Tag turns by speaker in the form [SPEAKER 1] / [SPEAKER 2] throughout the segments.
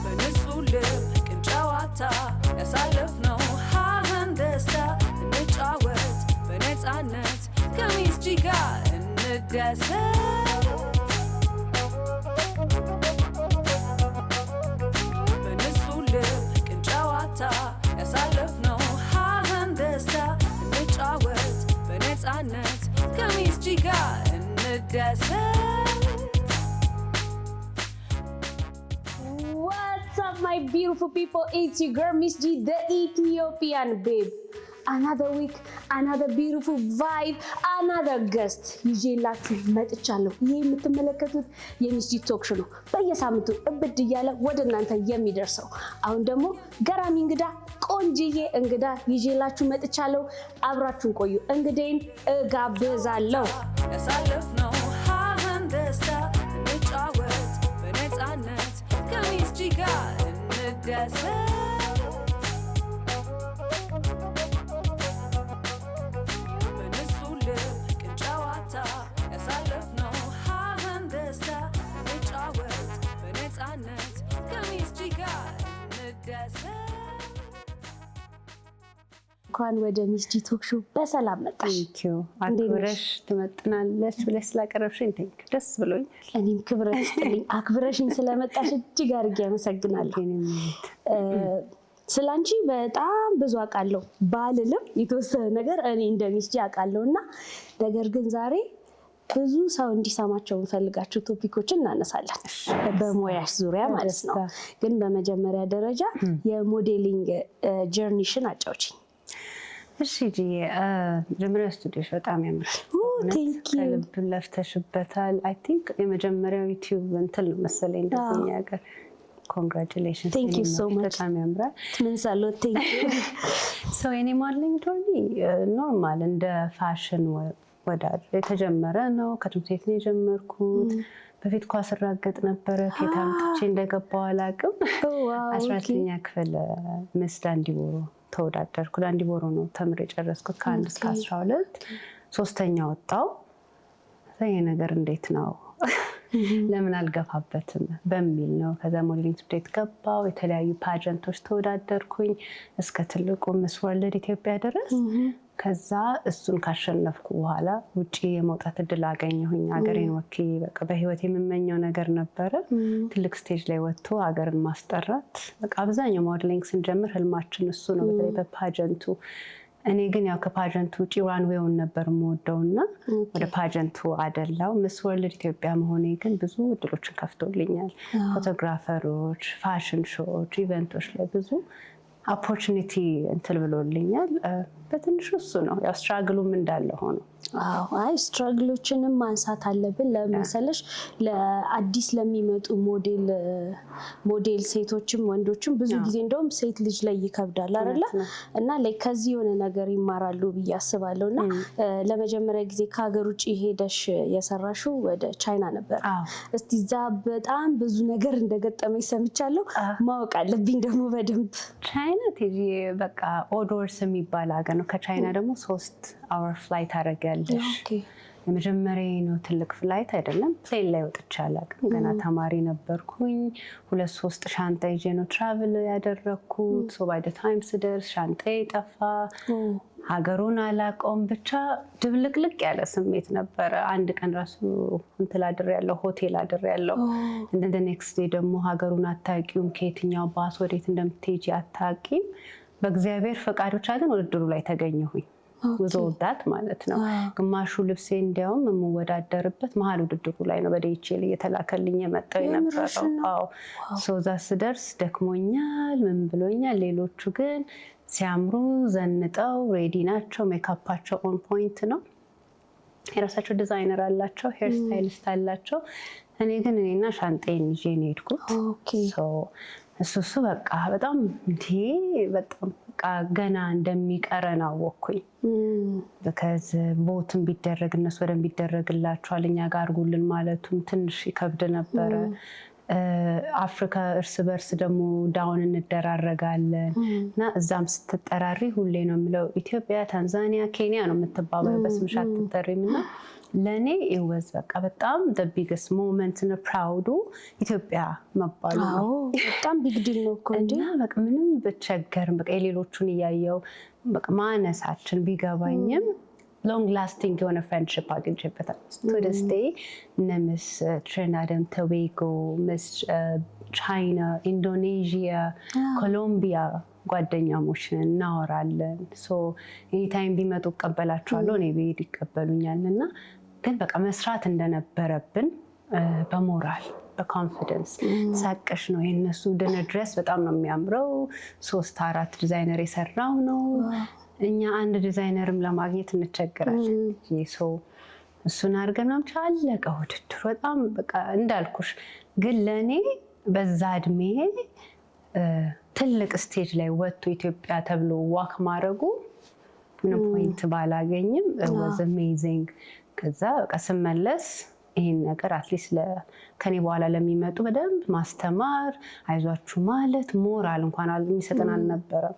[SPEAKER 1] በንጹህ ልብ ቅን ጨዋታ ያሳለፍነው ሀህን ደስታ እንጫወት በነፃነት ከሚስጂ ጋር እንደሰት በንጹህ ልብ ቅን ጨዋታ ያሳለፍነው ሀህን ደስታ እንጫወት በነፃነት ከሚስጂ ጋር እንደሰት
[SPEAKER 2] What's up, my beautiful people? It's your girl, Miss G, the Ethiopian babe. Another week, another beautiful vibe, another guest. ይዤላችሁ መጥቻለሁ። ይሄ የምትመለከቱት የሚስ ጂ ቶክ ሾው ነው። በየሳምንቱ እብድ እያለ ወደ እናንተ የሚደርሰው። አሁን ደግሞ ገራሚ እንግዳ፣ ቆንጅዬ እንግዳ ይዤላችሁ መጥቻለሁ። አብራችሁን ቆዩ። እንግዳዬን እጋብዛለሁ።
[SPEAKER 1] ያሳለፍነው ሀህን ደስታ እንጫወት በነፃነት ከሚስጂ ጋር እንደሰት በንጹህ ልብ ቅን ጨዋታ ያሳለፍነው ሀህን ደስታ እንጫወት በነፃነት ከሚስጂ ጋር እንደሰት
[SPEAKER 2] እንኳን ወደ ሚስ ጂ ቶክ ሾው በሰላም መጣሽ።
[SPEAKER 3] ቴንኪዩ አክብረሽ ትመጥናለች ብለሽ ስላቀረብሽኝ ቴንኪዩ ደስ ብሎኛል።
[SPEAKER 2] እኔም ክብረት ይስጥልኝ አክብረሽኝ ስለመጣሽ እጅግ አድርጌ አመሰግናለሁ። ስላንቺ በጣም ብዙ አውቃለሁ ባልልም የተወሰነ ነገር እኔ እንደ ሚስ ጂ አውቃለሁና ነገር ግን ዛሬ ብዙ ሰው እንዲሰማቸው እንፈልጋቸው ቶፒኮችን እናነሳለን በሙያሽ ዙሪያ ማለት ነው። ግን በመጀመሪያ ደረጃ የሞዴሊንግ ጀርኒሽን አጫውችኝ።
[SPEAKER 3] እሺ ጂ መጀመሪያ ስቱዲዮሽ በጣም ያምራል።
[SPEAKER 2] ቴንክ ዩ
[SPEAKER 3] ከልብ ለፍተሽበታል። አይ ቲንክ የመጀመሪያው ዩቲዩብ እንትን ነው መሰለኝ እንደዚህ ነገር። ኮንግራቹሌሽንስ
[SPEAKER 2] ቴንክ ዩ ሶ ማች።
[SPEAKER 3] በጣም ያምራል።
[SPEAKER 2] ምን ሳለው ቴንክ ዩ
[SPEAKER 3] ሶ የኔ ሞዴሊንግ ጆርኒ ኖርማል እንደ ፋሽን ወዳጅ የተጀመረ ነው። ከትምህርት ቤት ነው የጀመርኩት። በፊት ኳስ እራገጥ ነበረ። ከየት አምጥቼ እንደገባሁ አላውቅም። 12ኛ ክፍል ሚስ ዳንዲቦሮ ተወዳደርኩ። ዳንዲቦሮ ነው ተምሬ የጨረስኩት ከ1 እስከ 12 ሶስተኛ ወጣው። ይሄ ነገር እንዴት ነው ለምን አልገፋበትም በሚል ነው። ከዛ ሞዴሊንግ ትምህርት ቤት ገባሁ። የተለያዩ ፓጀንቶች ተወዳደርኩኝ እስከ ትልቁ ሚስ ወርልድ ኢትዮጵያ ድረስ። ከዛ እሱን ካሸነፍኩ በኋላ ውጪ የመውጣት እድል አገኘሁኝ። ሀገሬን ወክዬ በቃ በህይወት የምመኘው ነገር ነበረ ትልቅ ስቴጅ ላይ ወጥቶ ሀገርን ማስጠራት። በቃ አብዛኛው ሞዴሊንግ ስንጀምር ህልማችን እሱ ነው፣ በተለይ በፓጀንቱ። እኔ ግን ያው ከፓጀንቱ ውጪ ራንዌውን ነበር የምወደውና ወደ ፓጀንቱ አደላው። ሚስ ወርልድ ኢትዮጵያ መሆኔ ግን ብዙ እድሎችን ከፍቶልኛል። ፎቶግራፈሮች፣ ፋሽን ሾዎች፣ ኢቨንቶች ላይ ብዙ ኦፖርቹኒቲ እንትን ብሎልኛል። በትንሹ እሱ ነው። ያው ስትራግሉም እንዳለ ሆኖ
[SPEAKER 2] አይ ስትራግሎችንም ማንሳት አለብን። ለመሰለሽ ለአዲስ ለሚመጡ ሞዴል ሴቶችም ወንዶችም ብዙ ጊዜ እንደውም ሴት ልጅ ላይ ይከብዳል አይደለ? እና ላይ ከዚህ የሆነ ነገር ይማራሉ ብዬ አስባለሁና ለመጀመሪያ ጊዜ ከሀገር ውጭ ሄደሽ የሰራሽው ወደ ቻይና ነበር። እስቲ እዛ በጣም ብዙ ነገር እንደገጠመኝ ሰምቻለሁ። ማወቅ አለብኝ ደግሞ በደንብ።
[SPEAKER 3] ቻይና ቴጂ በቃ ኦዶርስ የሚባል ሀገር ነው። ከቻይና ደግሞ 3 አወር ፍላይት አደረገልሽ። የመጀመሪያ ነው ትልቅ ፍላይት አይደለም። ፕሌን ላይ ወጥቼ አላውቅም። ገና ተማሪ ነበርኩኝ። 2-3 ሻንጣ ይዤ ነው ትራቭል ያደረኩት። ሶ ባይ ዘ ታይም ስደርስ ሻንጣዬ ጠፋ። ሀገሩን አላውቀውም። ብቻ ድብልቅልቅ ያለ ስሜት ነበረ። አንድ ቀን ራሱ እንትን አድሬያለሁ፣ ሆቴል አድሬያለሁ። እንደ ኔክስት ዴይ ደግሞ ሀገሩን አታውቂውም፣ ከየትኛው ባስ ወዴት እንደምትሄጂ አታውቂም። በእግዚአብሔር ፈቃድ ብቻ ግን ውድድሩ ላይ ተገኘሁኝ። ወጣት ማለት ነው። ግማሹ ልብሴ እንዲያውም የምወዳደርበት መሀል ውድድሩ ላይ ነው በዲኤችኤል እየተላከልኝ የመጣው የነበረው። አዎ ሶዛ ስደርስ ደክሞኛል፣ ምን ብሎኛል። ሌሎቹ ግን ሲያምሩ ዘንጠው ሬዲ ናቸው። ሜካፓቸው ኦን ፖይንት ነው። የራሳቸው ዲዛይነር አላቸው፣ ሄር ስታይሊስት አላቸው። እኔ ግን እኔና ሻንጣዬን ይዤ ነው የሄድኩት። እሱ በቃ በጣም በጣም በቃ ገና እንደሚቀረን አወቅኩኝ። ከዚህ ቦትም ቢደረግ እነሱ ወደም ቢደረግላቸዋል እኛ ጋር አድርጉልን ማለቱም ትንሽ ይከብድ ነበረ። አፍሪካ እርስ በርስ ደግሞ ዳውን እንደራረጋለን እና እዛም ስትጠራሪ ሁሌ ነው የምለው ኢትዮጵያ፣ ታንዛኒያ፣ ኬንያ ነው የምትባባለው በስምሽ አትጠሪም። እና ለእኔ ይወዝ በቃ በጣም the biggest moment ነው ፕራውዱ ኢትዮጵያ መባሉ ነው።
[SPEAKER 2] በጣም ቢግ ዲል ነው እኮ እንዴ።
[SPEAKER 3] እና በቃ ምንም ብቸገርም በቃ የሌሎቹን እያየው በቃ ማነሳችን ቢገባኝም ሎንግ ላስቲንግ የሆነ ፍሬንድሽፕ አግኝቼበታል። ቱ ዲስ ዴይ እነ ሚስ ትሪኒዳድ ኤንድ ቶቤጎ፣ ሚስ ቻይና፣ ኢንዶኔዥያ፣ ኮሎምቢያ ጓደኛሞች ነን፣ እናወራለን። ሶ ኤኒታይም ቢመጡ እቀበላቸዋለሁ፣ እኔ ብሄድ ይቀበሉኛል። እና ግን በቃ መስራት እንደነበረብን በሞራል በኮንፊደንስ ሳቀሽ ነው። የነሱ ድንር ድረስ በጣም ነው የሚያምረው። 3-4 ዲዛይነር የሰራው ነው። እኛ አንድ ዲዛይነርም ለማግኘት እንቸገራለን። ሰው እሱን አድርገን ነው አለቀ ውድድሩ። በጣም በቃ እንዳልኩሽ ግን ለእኔ በዛ እድሜ ትልቅ ስቴጅ ላይ ወጥቶ ኢትዮጵያ ተብሎ ዋክ ማድረጉ ምንም ፖይንት ባላገኝም was amazing። ከዛ በቃ ስመለስ ይሄን ነገር አትሊስት ከኔ በኋላ ለሚመጡ በደንብ ማስተማር፣ አይዟችሁ ማለት ሞራል እንኳን የሚሰጠን አልነበረም።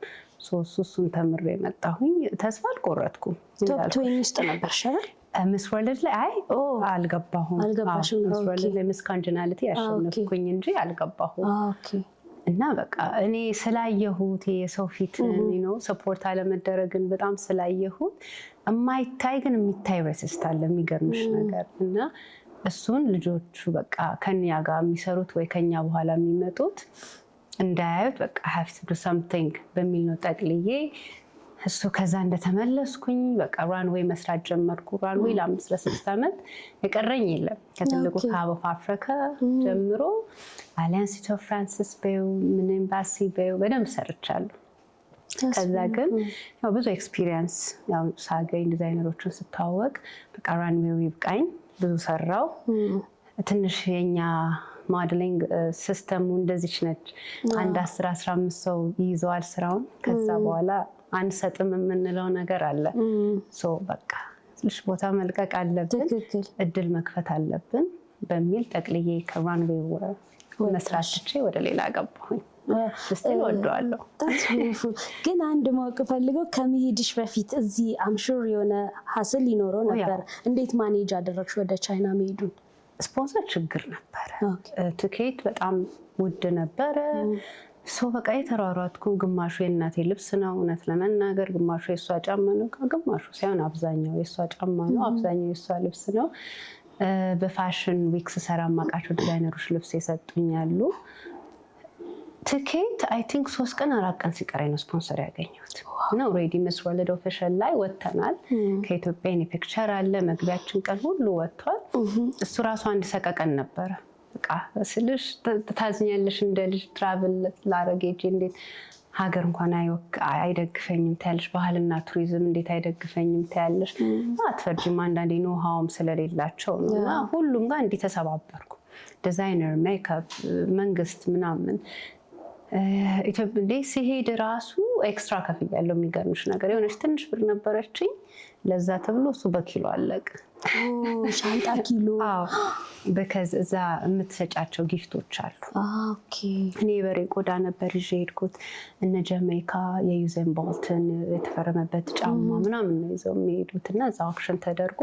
[SPEAKER 3] እሱን ተምሬ የመጣሁኝ ተስፋ አልቆረጥኩም።
[SPEAKER 2] ቶፕ 20 ውስጥ ነበር ሸበል
[SPEAKER 3] ሚስ ወርልድ ላይ አልገባሁም። ሚስ ወርልድ ላይ ሚስ ኮንጀናሊቲ ያሸነፍኩኝ እንጂ አልገባሁም። እና በቃ እኔ ስላየሁት የሰው ፊት ነው ሰፖርት አለመደረግን በጣም ስላየሁት የማይታይ ግን የሚታይ ሬሲስት አለ የሚገርምሽ ነገር። እና እሱን ልጆቹ በቃ ከኛ ጋር የሚሰሩት ወይ ከኛ በኋላ የሚመጡት እንዳያዩት በቃ have to do something በሚል ነው ጠቅልዬ እሱ ከዛ እንደተመለስኩኝ በቃ ራንዌይ መስራት ጀመርኩ። ራንዌይ ለ5-6 ዓመት የቀረኝ የለም ከትልቁ ካብ ኦፍ አፍሪካ ጀምሮ አሊያንስ ኦፍ ፍራንሲስ ቤው ምን ኤምባሲ ቤው በደንብ ሰርቻለሁ። ከዛ ግን ያው ብዙ ኤክስፒሪየንስ ያው ሳገኝ ዲዛይነሮችን ስታወቅ በቃ ራንዌይ ይብቃኝ ብዙ ሰራው። ትንሽ የኛ ሞዴሊንግ ሲስተሙ እንደዚች ነች። አንድ 10-15 ሰው ይይዘዋል ስራውን። ከዛ በኋላ አንሰጥም የምንለው ነገር አለ። ሶ በቃ ትንሽ ቦታ መልቀቅ አለብን፣ እድል መክፈት አለብን በሚል ጠቅልዬ ከራንዌይ መስራት ትቼ ወደ ሌላ ገባሁኝ። ስቲል ወደዋለሁ።
[SPEAKER 2] ግን አንድ ማወቅ ፈልገው ከመሄድሽ በፊት እዚህ አምሹር የሆነ ሀስል ይኖረው ነበር። እንዴት ማኔጅ አደረግሽ ወደ ቻይና መሄዱን?
[SPEAKER 3] ስፖንሰር ችግር ነበረ። ትኬት በጣም ውድ ነበረ። በቃ የተሯሯጥኩ ግማሹ የእናቴ ልብስ ነው እውነት ለመናገር፣ ግማሹ የእሷ ጫማ ነው፣ ግማሹ ሳይሆን አብዛኛው የእሷ ጫማ ነው፣ አብዛኛው የእሷ ልብስ ነው። በፋሽን ዊክ ስሰራ ማቃቸው ዲዛይነሮች ልብስ የሰጡኛሉ። ትኬት አይ ቲንክ 3 ቀን 4 ቀን ሲቀረኝ ነው ስፖንሰር ያገኘሁት። እና ኦልሬዲ ሚስ ወርልድ ኦፊሻል ላይ ወጥተናል። ከኢትዮጵያ የኔ ፒክቸር አለ፣ መግቢያችን ቀን ሁሉ ወጥቷል። እሱ ራሱ አንድ ሰቀቀን ነበረ። በቃ ስልሽ ታዝኛለሽ እንደ ልጅ ትራቭል ላረግ ሄጄ እንዴት ሀገር እንኳን አይደግፈኝም ታያለሽ፣ ባህልና ቱሪዝም እንዴት አይደግፈኝም ታያለሽ። አትፈርጂም አንዳንዴ ኖሃውም ስለሌላቸው ነው። እና ሁሉም ጋር እንዲህ ተሰባበርኩ። ዲዛይነር፣ ሜካፕ፣ መንግስት ምናምን ኢትዮጵያ እንደ ሲሄድ ራሱ ኤክስትራ ከፍያለሁ። የሚገርምሽ ነገር የሆነች ትንሽ ብር ነበረችኝ ለዛ ተብሎ እሱ በኪሎ አለቀ።
[SPEAKER 2] ሻንጣ ኪሎ።
[SPEAKER 3] በከዛ እዛ የምትሰጫቸው ጊፍቶች አሉ። እኔ በሬ ቆዳ ነበር ይዤ ሄድኩት። እነ ጀሜይካ የዩዜን ቦልትን የተፈረመበት ጫማ ምናምን ነው ይዘው የሚሄዱት። እና እዛ አክሽን ተደርጎ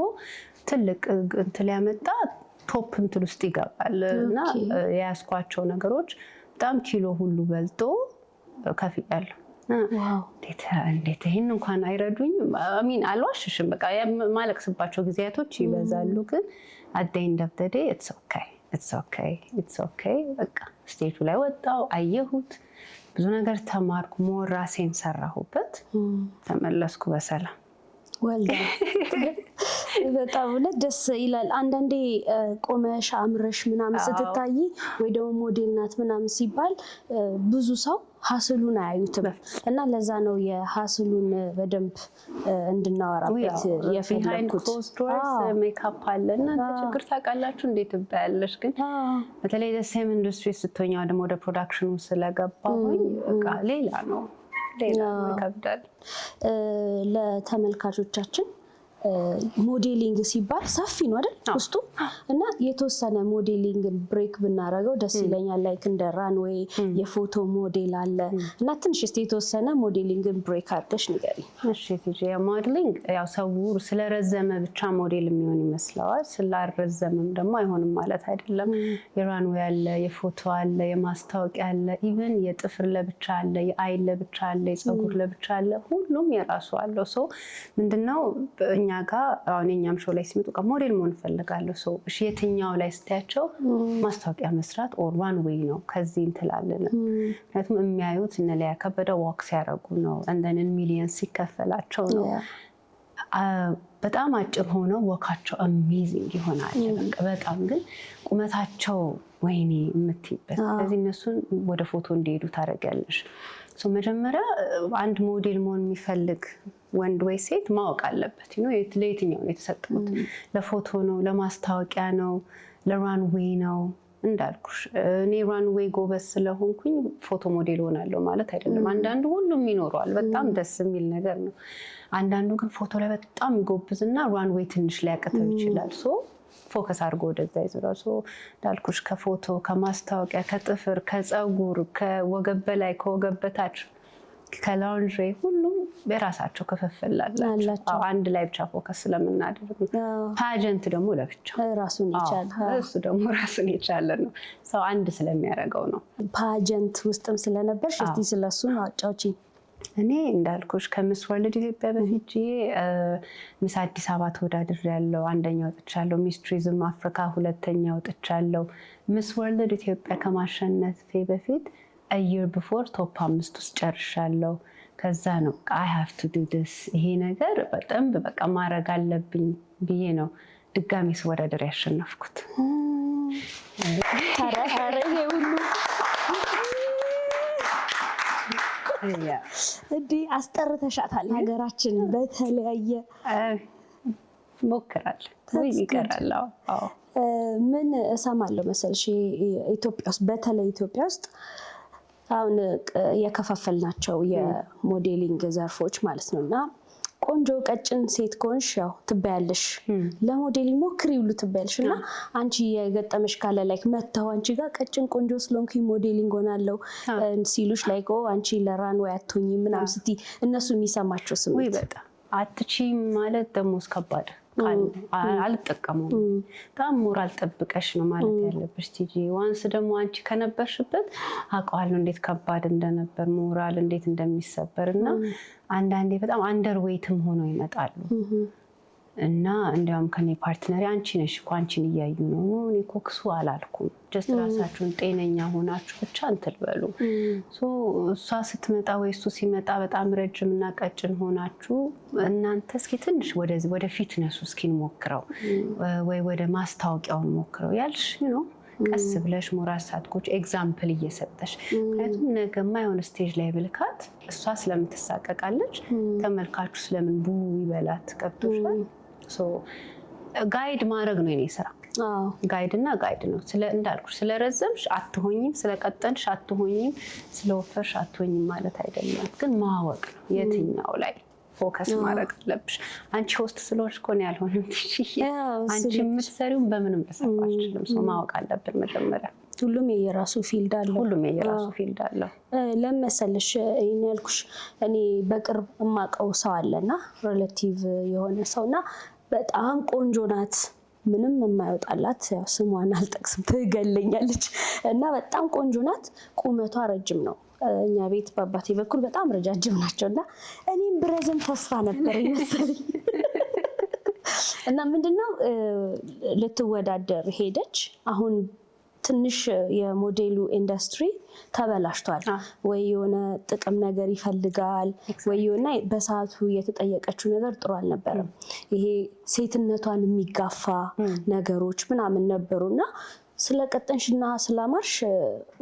[SPEAKER 3] ትልቅ እንትን ያመጣ ቶፕ እንትን ውስጥ ይገባል። እና የያዝኳቸው ነገሮች በጣም ኪሎ ሁሉ በልጦ ከፍያለሁ። እንዴት ይህን እንኳን አይረዱኝም። አሚን አልዋሽሽም። በቃ ማለቅስባቸው ጊዜያቶች ይበዛሉ። ግን at the end of the day it's okay። በቃ ስቴጁ ላይ ወጣው፣ አየሁት፣ ብዙ ነገር ተማርኩ፣ ሞር ራሴን ሰራሁበት፣ ተመለስኩ በሰላም።
[SPEAKER 2] በጣም ደስ ይላል። አንዳንዴ ቆመሽ አምረሽ ምናምን ስትታይ ወይ ደግሞ ሞዴል ናት ምናምን ሲባል ብዙ ሰው ሀስሉን አያዩትም። እና ለዛ ነው የሀስሉን በደንብ እንድናወራበት የፈለኩት።
[SPEAKER 3] ሜካፕ አለ እና ችግር ታውቃላችሁ እንዴት ትባያለሽ። ግን በተለይ ደሴም ኢንዱስትሪ ስትሆኛ ደግሞ ወደ ፕሮዳክሽኑ ስለገባሁኝ በቃ ሌላ ነው ይከብዳል።
[SPEAKER 2] ለተመልካቾቻችን ሞዴሊንግ ሲባል ሰፊ ነው አይደል ውስጡ እና የተወሰነ ሞዴሊንግ ብሬክ ብናረገው ደስ ይለኛል ላይክ እንደ ራንዌይ የፎቶ ሞዴል አለ እና ትንሽ የተወሰነ ሞዴሊንግ ብሬክ አድርገሽ ንገሪኝ
[SPEAKER 3] እሺ ቲጂ ሞዴሊንግ ያው ሰው ስለረዘመ ብቻ ሞዴል የሚሆን ይመስላል ስላልረዘመም ደግሞ አይሆንም ማለት አይደለም የራንዌይ አለ የፎቶ አለ የማስታወቂያ አለ ኢቭን የጥፍር ለብቻ አለ የአይን ለብቻ አለ የፀጉር ለብቻ አለ ሁሉም የራሱ አለው ሶ ምንድነው እኛ ጋር አሁን እኛም ሾው ላይ ሲመጡ ሞዴል መሆን ፈልጋለሁ ሶ እሺ የትኛው ላይ ስታያቸው ማስታወቂያ መስራት ኦር ራንዌይ ነው ከዚህ እንትላለን ምክንያቱም የሚያዩት እነ ላይ ከበደ ዋክስ ያረጉ ነው እንደን ሚሊየንስ ሲከፈላቸው ነው በጣም አጭር ሆነው ወካቸው አሜዚንግ ይሆናል በጣም ግን ቁመታቸው ወይኔ የምትይበት ስለዚህ እነሱን ወደ ፎቶ እንዲሄዱ ታደርጊያለሽ ሶ መጀመሪያ አንድ ሞዴል መሆን የሚፈልግ ወንድ ወይ ሴት ማወቅ አለበት ለየትኛው ነው የተሰጠሁት ለፎቶ ነው ለማስታወቂያ ነው ለራንዌይ ነው እንዳልኩሽ እኔ ራንዌይ ጎበዝ ስለሆንኩኝ ፎቶ ሞዴል ሆናለሁ ማለት አይደለም አንዳንዱ ሁሉም ይኖራል በጣም ደስ የሚል ነገር ነው አንዳንዱ ግን ፎቶ ላይ በጣም ይጎብዝና ራንዌይ ትንሽ ሊያቀተው ይችላል ሶ ፎከስ አድርጎ ወደዛ ይዞራል ሶ እንዳልኩሽ ከፎቶ ከማስታወቂያ ከጥፍር ከፀጉር ከወገብ በላይ ከወገብ በታች ከላውንጅ ሁሉም በራሳቸው ክፍፍል አላቸው አንድ ላይ ብቻ ፎከስ ስለምናደርግ ፓጀንት ደግሞ ለብቻ
[SPEAKER 2] ራሱን ይቻላል
[SPEAKER 3] እሱ ደግሞ ራሱን ይቻላል ነው ሰው አንድ ስለሚያደርገው ነው
[SPEAKER 2] ፓጀንት ውስጥም ስለነበርሽ እስቲ ስለሱ አጫውቺ
[SPEAKER 3] እኔ እንዳልኩሽ ከሚስ ወርልድ ኢትዮጵያ በፊት ሚስ አዲስ አበባ ተወዳድሬያለሁ አንደኛ ወጥቻለሁ ሚስ ቱሪዝም አፍሪካ ሁለተኛ ወጥቻለሁ ሚስ ወርልድ ኢትዮጵያ ከማሸነፌ በፊት a year before top 5 ውስጥ ጨርሻለሁ ከዛ ነው I have to do this ይሄ ነገር በጣም በቃ ማረግ አለብኝ ብዬ ነው ድጋሚ ስወዳደር ያሸነፍኩት
[SPEAKER 2] ታራራሬ ሁሉ እንዴ አስጠርተሻታል ሀገራችን በተለያየ
[SPEAKER 3] ሞክራል ወይ ይቀራል አዎ
[SPEAKER 2] ምን እሰማለሁ መሰልሽ ኢትዮጵያ ውስጥ በተለይ ኢትዮጵያ ውስጥ አሁን የከፋፈልናቸው የሞዴሊንግ ዘርፎች ማለት ነውና ቆንጆ ቀጭን ሴት ኮንሽ ያው ትባያለሽ ለሞዴሊንግ ሞክሪ ሁሉ ትባያለሽና አንቺ የገጠመሽ ካለ ላይክ መተው አንቺ ጋር ቀጭን ቆንጆ ስለሆንኩኝ ሞዴሊንግ ሆናለሁ ሲሉሽ ላይክ አንቺ ለራንዌይ አትሆኚ ምናምን ስቲ እነሱ የሚሰማቸው ስሜት
[SPEAKER 3] ወይ በጣም አትቺም ማለት ደሞስ ከባድ አልጠቀመው በጣም ሞራል ጠብቀሽ ነው ማለት ያለብሽ ቲጂ ዋንስ ደግሞ አንቺ ከነበርሽበት አቋልነው እንዴት ከባድ እንደነበር ሞራል እንዴት እንደሚሰበርና አንዳንዴ በጣም አንደርዌይትም ሆኖ ይመጣሉ እና እንዲያውም ከኔ ፓርትነር አንቺ ነሽ እኮ አንቺን እያዩ ነው እኔ እኮ ክሱ አላልኩም ጀስት ራሳችሁን ጤነኛ ሆናችሁ ብቻ እንትልበሉ ሶ እሷ ስትመጣ ወይ እሱ ሲመጣ በጣም ረጅምና ቀጭን ሆናችሁ እናንተ እስኪ ትንሽ ወደ ፊትነሱ እስኪ እንሞክረው ወይ ወደ ማስታወቂያው እንሞክረው ያልሽ ነው ቀስ ብለሽ ሞራል ሳትቆጭ ኤግዛምፕል እየሰጠሽ ምክንያቱም ነገ ማይሆን ስቴጅ ላይ ብልካት እሷ ስለምትሳቀቃለች ተመልካቹ ስለምን ቡ ይበላት ቀጥቶሻል ሶ ጋይድ ማድረግ ነው የኔ ስራ ጋይድ ነው እንዳልኩሽ ስለረዘምሽ አትሆኝም ስለቀጠንሽ አትሆኝም ስለወፈርሽ አትሆኝም ማለት አይደለም ግን ማወቅ ነው የትኛው ላይ ፎከስ ማድረግ አለብሽ አንቺ ሆስት ስለሆንሽ ኮን ያልሆነም ትጂ አንቺ የምትሰሪው በምንም ተሰፋችልም ሰው ማወቅ አለብን መጀመሪያ
[SPEAKER 2] ሁሉም የራሱ ፊልድ አለው ለምሳሌሽ ያልኩሽ እኔ በቅርብ ማቀው ሰው አለና ሪሌቲቭ የሆነ ሰውና በጣም ቆንጆ ናት ምንም የማይወጣላት ያው ስሟን አልጠቅስም ትገለኛለች እና በጣም ቆንጆ ናት ቁመቷ ረጅም ነው እኛ ቤት በአባቴ በኩል በጣም ረጃጅም ናቸውና እኔም ብረዝም ተስፋ ነበር ይመስልኝ እና ምንድነው ልትወዳደር ሄደች አሁን ትንሽ የሞዴሉ ኢንደስትሪ ተበላሽቷል ወይ የሆነ ጥቅም ነገር ይፈልጋል ወይ የሆነ በሰዓቱ የተጠየቀችው ነገር ጥሩ አልነበረም ይሄ ሴትነቷን የሚጋፋ ነገሮች ምናምን ነበሩና ስለቀጠንሽና ስላማርሽ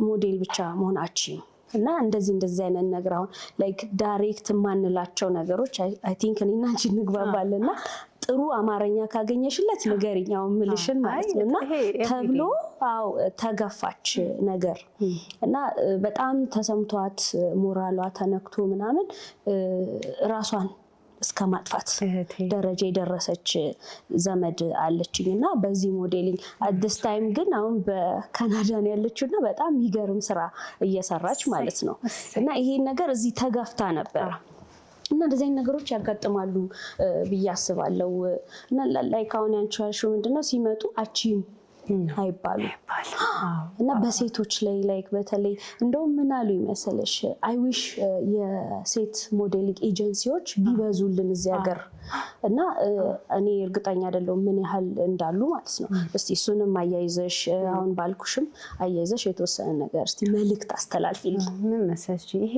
[SPEAKER 2] ሞዴል ብቻ መሆናችን እና እንደዚህ አይነት ነገር አሁን ላይክ ዳይሬክት ማንላቸው ነገሮች አይ ቲንክ እኔና አንቺ እንግባባለና ጥሩ አማርኛ ካገኘሽለት ንገሪኛው ምልሽን ማለት ነውና ተብሎ ተገፋች ነገር እና በጣም ተሰምቷት ሞራሏ ተነክቶ ምናምን ራሷን እስከ ማጥፋት ደረጃ የደረሰች ዘመድ አለችኝ እና በዚህ ሞዴሊንግ አዲስ ታይም ግን አሁን በካናዳ ነው ያለችው እና በጣም የሚገርም ስራ እየሰራች ማለት ነው። እና ይሄን ነገር እዚህ ተገፍታ ነበር እና እንደዚህ አይነት ነገሮች ያጋጥማሉ ብዬ አስባለሁ። እና ላይክ አሁን ያንቺ ያልሽው ምንድነው ሲመጡ አቺም አይባሉ እና በሴቶች ላይ ላይክ በተለይ እንደውም ምን አሉ ይመስልሽ አይ ዊሽ የሴት ሞዴሊንግ ኤጀንሲዎች ቢበዙልን እዚህ ሀገር እና እኔ እርግጠኛ አይደለሁም ምን ያህል እንዳሉ ማለት ነው። እስቲ እሱንም አያይዘሽ አሁን ባልኩሽም አያይዘሽ የተወሰነ ነገር እስቲ መልእክት አስተላልፊልኝ።
[SPEAKER 3] ምን መሰለሽ ይሄ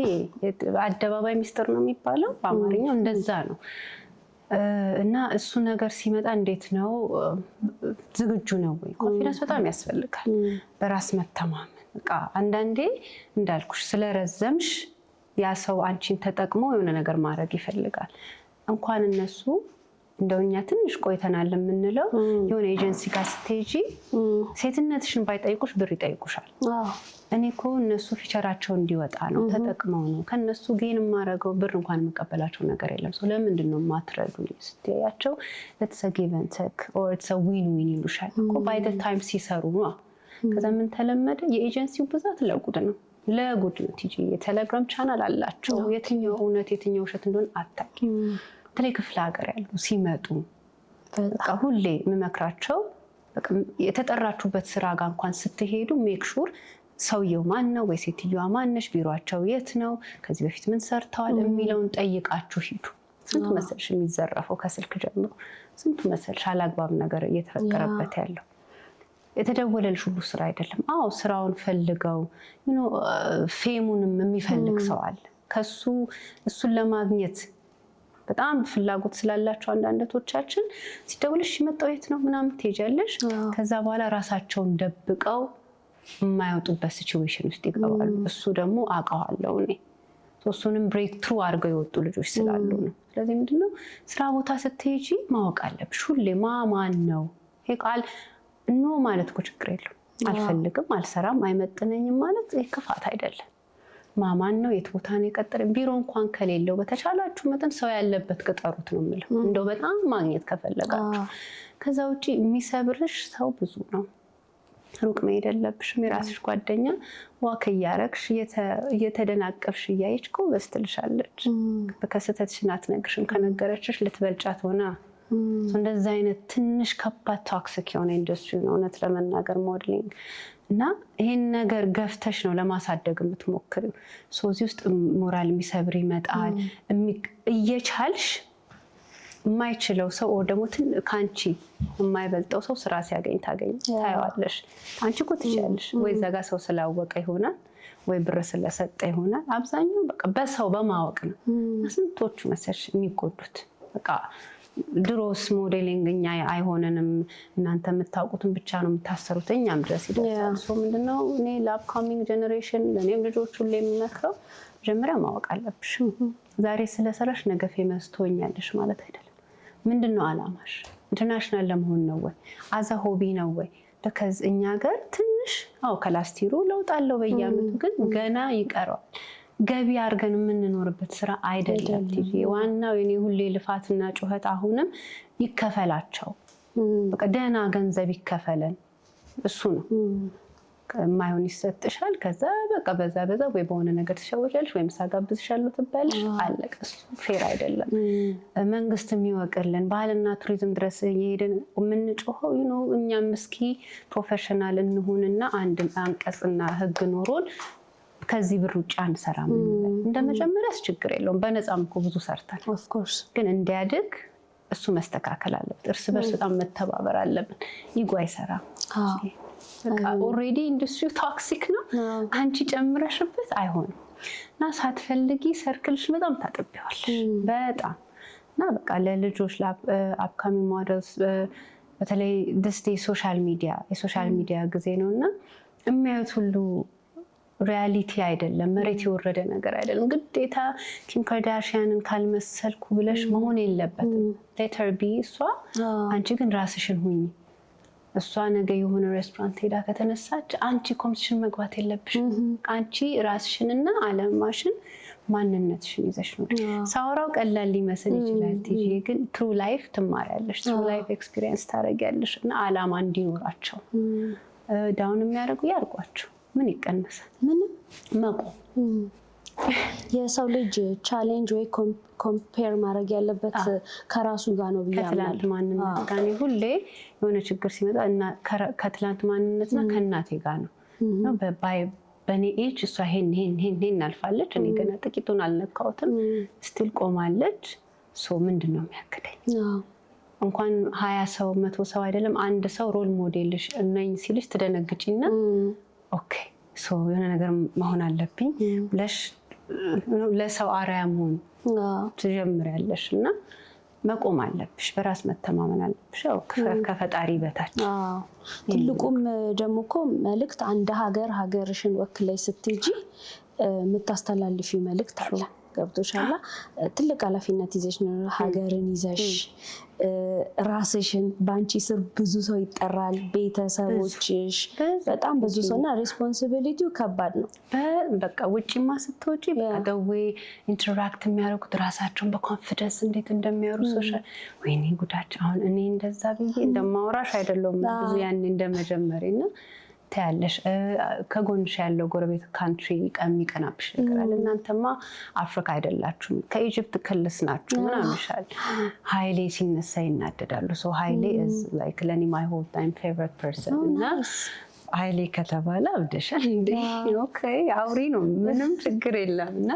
[SPEAKER 3] አደባባይ ሚስጥር ነው የሚባለው በአማርኛው እንደዛ ነው። እና እሱ ነገር ሲመጣ እንዴት ነው ዝግጁ ነው ወይ? ኮንፊደንስ በጣም ያስፈልጋል። በራስ መተማመን በቃ አንዳንዴ እንዳልኩሽ ስለረዘምሽ ያ ሰው አንቺን ተጠቅሞ የሆነ ነገር ማድረግ ይፈልጋል። እንኳን እነሱ እንደውኛ ትንሽ ቆይተናል የምንለው የሆነ ኤጀንሲ ጋር ስትሄጂ ሴትነትሽን ባይጠይቁሽ ብር ይጠይቁሻል። እኔ እኮ እነሱ ፊቸራቸው እንዲወጣ ነው ተጠቅመው ነው ከነሱ ጌን የማደርገው ብር እንኳን የምቀበላቸው ነገር የለም። ሰው ለምንድን ነው የማትረዱኝ ስትያቸው let's give and take or it's a win-win ይሉሻል እኮ by the time ሲሰሩ ነው። ከዛ ምን ተለመደ የኤጀንሲው ብዛት ለጉድ ነው ቲጂ የቴሌግራም ቻናል አላቸው። የትኛው እውነት የትኛው ውሸት እንደሆነ አታውቂም። በተለይ ክፍለ ሀገር ያሉ ሲመጡ በቃ ሁሌ የምመክራቸው በቃ የተጠራችሁበት ስራ ጋር እንኳን ስትሄዱ ሜክ ሹር ሰውየው ማን ነው ወይ ሴትዮዋ ማነሽ፣ ቢሮአቸው የት ነው፣ ከዚህ በፊት ምን ሰርተዋል የሚለውን ጠይቃችሁ ሂዱ። ስንቱ መሰልሽ የሚዘረፈው ከስልክ ጀምሮ፣ ስንቱ መሰልሽ አላግባብ ነገር እየተፈቀረበት ያለው። የተደወለልሽ ሁሉ ስራ አይደለም። አዎ ስራውን ፈልገው ፌሙንም የሚፈልግ ሰው አለ። ከሱ እሱን ለማግኘት በጣም ፍላጎት ስላላቸው አንዳንዶቻችን ሲደውልሽ መጣው የት ነው ምናምን ትሄጃለሽ። ከዛ በኋላ ራሳቸውን ደብቀው የማይወጡበት ሲቹዌሽን ውስጥ ይገባሉ። እሱ ደግሞ አውቀዋለሁ እኔ እሱንም ብሬክ ትሩ አድርገው የወጡ ልጆች ስላሉ ነው። ስለዚህ ምንድነው ስራ ቦታ ስትሄጂ ማወቅ አለብሽ ሁሌ ማን ነው። ይሄ ቃል ኖ ማለት እኮ ችግር የለውም። አልፈልግም፣ አልሰራም፣ አይመጥነኝም ማለት ይሄ ክፋት አይደለም። ማን ነው የት ቦታ ነው የቀጠረኝ? ቢሮ እንኳን ከሌለው በተቻላችሁ መጠን ሰው ያለበት ቅጠሩት ነው የምለው እንደው በጣም ማግኘት ከፈለጋችሁ። ከዛ ውጪ የሚሰብርሽ ሰው ብዙ ነው። ሩቅ መሄድ የለብሽም። የራስሽ ጓደኛ ዋክ እያረግሽ እየተደናቀፍሽ እያየች ጎበዝ ትልሻለች። ከስህተትሽን አትነግርሽም። ከነገረችሽ ልትበልጫት ሆና እንደዛ አይነት ትንሽ ከባድ ቶክሲክ የሆነ ኢንዱስትሪ ነው እውነት ለመናገር ሞዴሊንግ። እና ይሄን ነገር ገፍተሽ ነው ለማሳደግ የምትሞክሪው። እዚህ ውስጥ ሞራል የሚሰብር ይመጣል። እየቻልሽ የማይችለው ሰው ወይ ደግሞ ከአንቺ የማይበልጠው ሰው ስራ ሲያገኝ ታየዋለሽ። አንቺ እኮ ትችያለሽ። ወይ እዛ ጋር ሰው ስላወቀ ይሆናል ወይ ብር ስለሰጠ ይሆናል። አብዛኛው በቃ በሰው በማወቅ ነው። ስንቶቹ መሰለሽ የሚጎዱት በቃ ድሮስ ሞዴሊንግ እኛ አይሆነንም እናንተ የምታውቁትን ብቻ ነው የምታሰሩት እኛም ድረስ ይደርሳል። ምንድነው እኔ ለአፕካሚንግ ጀነሬሽን ለእኔም ልጆች ሁሌ የምመክረው መጀመሪያ ማወቅ አለብሽ። ዛሬ ስለሰራሽ ነገ ፌመስ ትሆኛለሽ ማለት አይደለም። ምንድነው አላማሽ? ኢንተርናሽናል ለመሆን ነው ወይ አዛ ሆቢ ነው ወይ? ለከዝ እኛ ጋር ትንሽ ከላስቲሩ ለውጥ አለው በየአመቱ ግን ገና ይቀረዋል። ገቢ አድርገን የምንኖርበት ስራ አይደለም። ዋናው የኔ ሁሌ ልፋትና ጩኸት አሁንም ይከፈላቸው። በቃ ደህና ገንዘብ ይከፈለን እሱ ነው። የማይሆን ይሰጥሻል። ከዛ በቃ በዛ ወይ በሆነ ነገር ትሸወጃለሽ ወይም ሳጋብዝሻለሁ ትባያለሽ። አለቀ። እሱ ፌር አይደለም። መንግስት የሚወቅልን ባህልና ቱሪዝም ድረስ እየሄድን የምንጮኸው እኛም እስኪ ፕሮፌሽናል እንሁንና አንድ አንቀጽና ህግ ኖሮን ከዚህ ብር ውጭ አንሰራም። እንደመጀመሪያ ችግር የለውም። በነፃም እኮ ብዙ ሰርተን ኦፍኮርስ። ግን እንዲያድግ እሱ መስተካከል አለበት። እርስ በርስ በጣም መተባበር አለብን። ይጓ አይሰራም። በቃ ኦልሬዲ ኢንዱስትሪው ቶክሲክ ነው። አንቺ ጨምረሽበት አይሆንም። እና ሳትፈልጊ ሰርክልሽ በጣም ታጥቢዋለሽ በጣም እና በቃ ለልጆች ለአፕካሚንግ ሞዴልስ በተለይ ደስቴ የሶሻል ሚዲያ ጊዜ ነውና የሚያዩት ሁሉ ሪያሊቲ አይደለም። መሬት የወረደ ነገር አይደለም። ግዴታ ኪም ካርዳሽያንን ካልመሰልኩ ብለሽ መሆን የለበትም። ሌተር ቢ እሷ፣ አንቺ ግን ራስሽን ሁኚ። እሷ ነገ የሆነ ሬስቶራንት ሄዳ ከተነሳች አንቺ ኮምፒቲሽን መግባት የለብሽም። አንቺ ራስሽንና አለማሽን ማንነትሽን ይዘሽ ነው። ሳወራው ቀላል ሊመስል ይችላል ቲጂ፣ ግን ትሩ ላይፍ ትማሪያለሽ፣ ትሩ ላይፍ ኤክስፒሪየንስ ታደርጊያለሽ። እና አላማ እንዲኖራቸው ዳውን የሚያደርጉ ያርጓቸው። ምን ይቀነሳል? ምንም መቆም።
[SPEAKER 2] የሰው ልጅ ቻሌንጅ ወይ ኮምፔር ማድረግ ያለበት ከራሱ ጋር ነው ብዬ
[SPEAKER 3] ከትላንት ማንነት ጋር ነው። ሁሌ የሆነ ችግር ሲመጣ እና ከትላንት ማንነትና ከእናቴ ጋር ነው በእኔ ኤጅ እሷ ይሄን አልፋለች፣ እኔ ገና ጥቂቱን አልነካሁትም፣ ስቲል ቆማለች። ምንድን ነው የሚያክደኝ? እንኳን 20 ሰው 100 ሰው አይደለም አንድ ሰው ሮል ሞዴልሽ ነኝ ሲልሽ ትደነግጪና ኦኬ የሆነ ነገር መሆን አለብኝ ብለሽ ለሰው አርአያ መሆን ትጀምሪያለሽ እና መቆም አለብሽ፣ በራስ መተማመን አለብሽ ከፈጣሪ በታች።
[SPEAKER 2] ትልቁም ደግሞ እኮ መልእክት አንድ ሀገርሽን ወክለሽ ስትሄጂ የምታስተላልፊው መልእክት አለ። ገብቶሻል? ትልቅ ኃላፊነት ይዘሽ ነው ሀገርን ይዘሽ ራስሽን። በአንቺ ስር ብዙ ሰው ይጠራል፣ ቤተሰቦችሽ፣ በጣም ብዙ ሰው እና ሬስፖንሲቢሊቲው ከባድ ነው።
[SPEAKER 3] በቃ ውጭማ ስትወጪ በደዌ ኢንተራክት የሚያደርጉት ራሳቸውን በኮንፊደንስ እንዴት እንደሚያወሩ ሶሻል ወይኔ ጉዳቸው። አሁን እኔ እንደዛ ብዬ እንደማወራሽ አይደለም ብዙ ያኔ እንደመጀመሪያ እና ታያለሽ ከጎንሽ ያለው ጎረቤት ካንትሪ የሚቀናብሽ ነገር አለ። እናንተማ አፍሪካ አይደላችሁም ከኢጅፕት ክልስ ናችሁ ምናምን ይሻል። ኃይሌ ሲነሳ ይናደዳሉ። ኃይሌ is like ለኔ my whole time favorite person እና ኃይሌ ከተባለ አብደሻል እንዴ? ኦኬ አውሪ ነው ምንም ችግር የለም። እና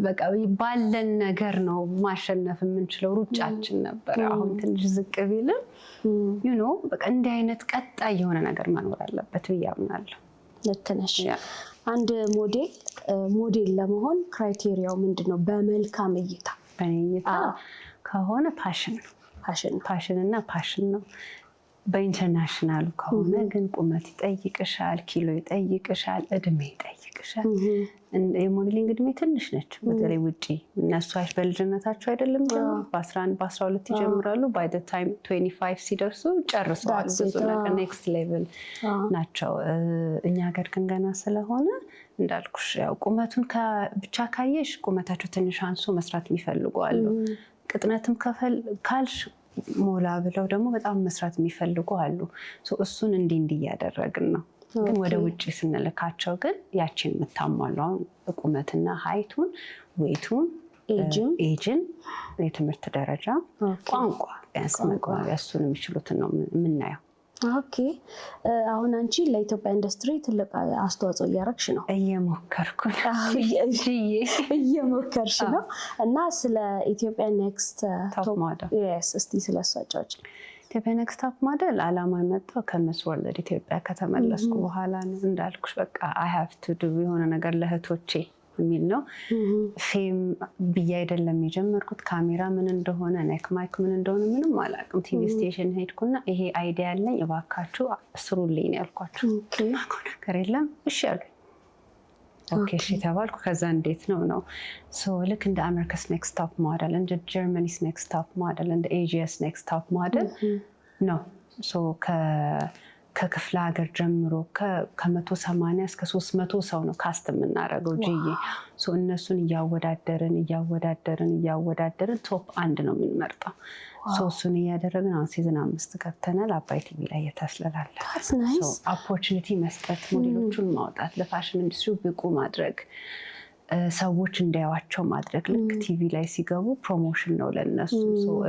[SPEAKER 3] በቃ ባለን ነገር ነው ማሸነፍ የምንችለው። ሩጫችን ነበር። አሁን ትንሽ ዝቅ ቢልም በቃ እንዲህ አይነት ቀጣይ የሆነ ነገር መኖር አለበት ብዬ አምናለሁ።
[SPEAKER 2] ልክ ነሽ። አንድ ሞዴል ለመሆን ክራይቴሪያው ምንድን ነው? በመልካም እይታ
[SPEAKER 3] በእኔ እይታ ከሆነ ፓሽን ነው። በኢንተርናሽናሉ ከሆነ ግን ቁመት ይጠይቅሻል፣ ኪሎ ይጠይቅሻል፣ እድሜ ይጠይቅሻል። የሞዴሊንግ እድሜ ትንሽ ነች። በተለይ ውጪ እነሱ በልጅነታቸው አይደለም በ11 በ12 ይጀምራሉ። ባይ ዘ ታይም 25 ሲደርሱ ጨርሰዋል። ብዙ ነገር ኔክስት ሌቭል ናቸው። እኛ ሀገር ግን ገና ስለሆነ እንዳልኩሽ ያው ቁመቱን ብቻ ካየሽ ቁመታቸው ትንሽ አንሶ መስራት የሚፈልጉ አሉ። ቅጥነትም ካልሽ ሞላ ብለው ደግሞ በጣም መስራት የሚፈልጉ አሉ። እሱን እንዲህ እያደረግን ነው። ግን ወደ ውጭ ስንልካቸው ግን ያችን የምታሟላው ቁመትና ሀይቱን፣ ዌይቱን፣ ኤጅን፣ የትምህርት ደረጃ፣ ቋንቋ ቢያንስ መግባቢያ እሱን የሚችሉትን ነው የምናየው።
[SPEAKER 2] ኦኬ አሁን አንቺ ለኢትዮጵያ ኢንዱስትሪ ትልቅ አስተዋጽኦ እያደረግሽ ነው። እየሞከርሽ ነው እና ስለ ኢትዮጵያ ኔክስት ቶፕ ሞዴል እስቲ ስለሷ አጫውጪ።
[SPEAKER 3] ኢትዮጵያ ኔክስት ቶፕ ሞዴል አላማ የመጣው ከሚስ ወርልድ ኢትዮጵያ ከተመለስኩ በኋላ ነው። እንዳልኩሽ በቃ አይ ሃቭ ቱ ዱ የሆነ ነገር ለእህቶቼ የሚል ነው። ፌም ብዬ አይደለም የጀመርኩት። ካሜራ ምን እንደሆነ ኔክ ማይክ ምን እንደሆነ ምንም አላውቅም። ቲቪ ስቴሽን ሄድኩና ይሄ አይዲያ ያለኝ እባካችሁ ስሩልኝ ነው ያልኳቸው። ነገር የለም እሺ አሉኝ። ኦኬ እሺ ተባልኩ። ከዛ እንዴት ነው ልክ እንደ አሜሪካስ ኔክስት ቶፕ ሞዴል፣ እንደ ጀርመኒስ ኔክስት ቶፕ ሞዴል፣ እንደ ኤዥያስ ኔክስት ቶፕ ሞዴል ነው። ከክፍለ ሀገር ጀምሮ ከ180 እስከ 300 ሰው ነው ካስት የምናደርገው ጅዬ። እነሱን እያወዳደርን ቶፕ 1 ነው የምንመርጠው። እሱን እያደረግን አሁን ሲዝን 5 ገብተናል። አባይ ቲቪ ላይ እየተስለላለ ኦፖርቹኒቲ መስጠት፣ ሞዴሎቹን ማውጣት፣ ለፋሽን ኢንዱስትሪ ብቁ ማድረግ፣ ሰዎች እንዳያዋቸው ማድረግ። ልክ ቲቪ ላይ ሲገቡ ፕሮሞሽን ነው ለነሱ።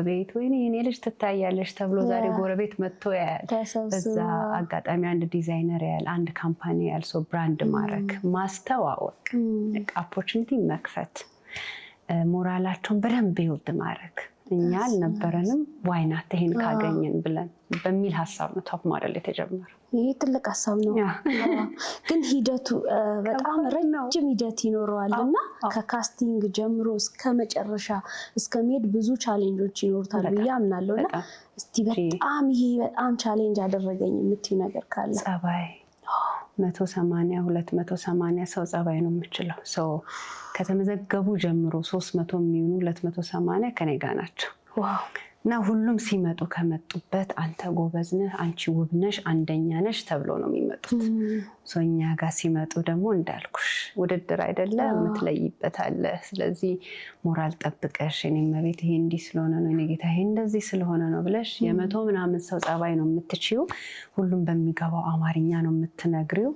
[SPEAKER 3] ቤት ወይ የኔ ልጅ ትታያለሽ ተብሎ ዛሬ ጎረቤት መጥቶ ያያል። በዛ አጋጣሚ አንድ ዲዛይነር ያያል፣ አንድ ካምፓኒ ያያል። ብራንድ ማድረግ፣ ማስተዋወቅ፣ ኦፖርቹኒቲ መክፈት፣ ሞራላቸውን በደንብ ይወድ ማድረግ። እኛ አልነበረንም ዋይናት ይሄን ካገኘን ብለን በሚል ሀሳብ ነው ቶፕ ሞዴል የተጀመረው።
[SPEAKER 2] ይሄ ትልቅ ሀሳብ ነው፣ ግን ሂደቱ በጣም ረጅም ሂደት ይኖረዋል እና ከካስቲንግ ጀምሮ እስከ መጨረሻ እስከሚሄድ ብዙ ቻሌንጆች ይኖሩታል ብዬ አምናለሁ። እና እስቲ በጣም ቻሌንጅ አደረገኝ የምትይው ነገር ካለ?
[SPEAKER 3] ጸባይ 180 280 ሰው ጸባይ ነው የምችለው። ከተመዘገቡ ጀምሮ 300 የሚሆኑ 280 ከኔ ጋር ናቸው። እና ሁሉም ሲመጡ ከመጡበት አንተ ጎበዝ ነህ፣ አንቺ ውብ ነሽ፣ አንደኛ ነሽ ተብሎ ነው የሚመጡት። እኛ ጋር ሲመጡ ደግሞ እንዳልኩሽ ውድድር አይደለ የምትለይበት አለ። ስለዚህ ሞራል ጠብቀሽ እኔ መቤት ይሄ እንዲህ ስለሆነ ነው እኔ ጌታ ይሄ እንደዚህ ስለሆነ ነው ብለሽ የመቶ ምናምን ሰው ጸባይ ነው የምትችይው። ሁሉም በሚገባው አማርኛ ነው የምትነግሪው።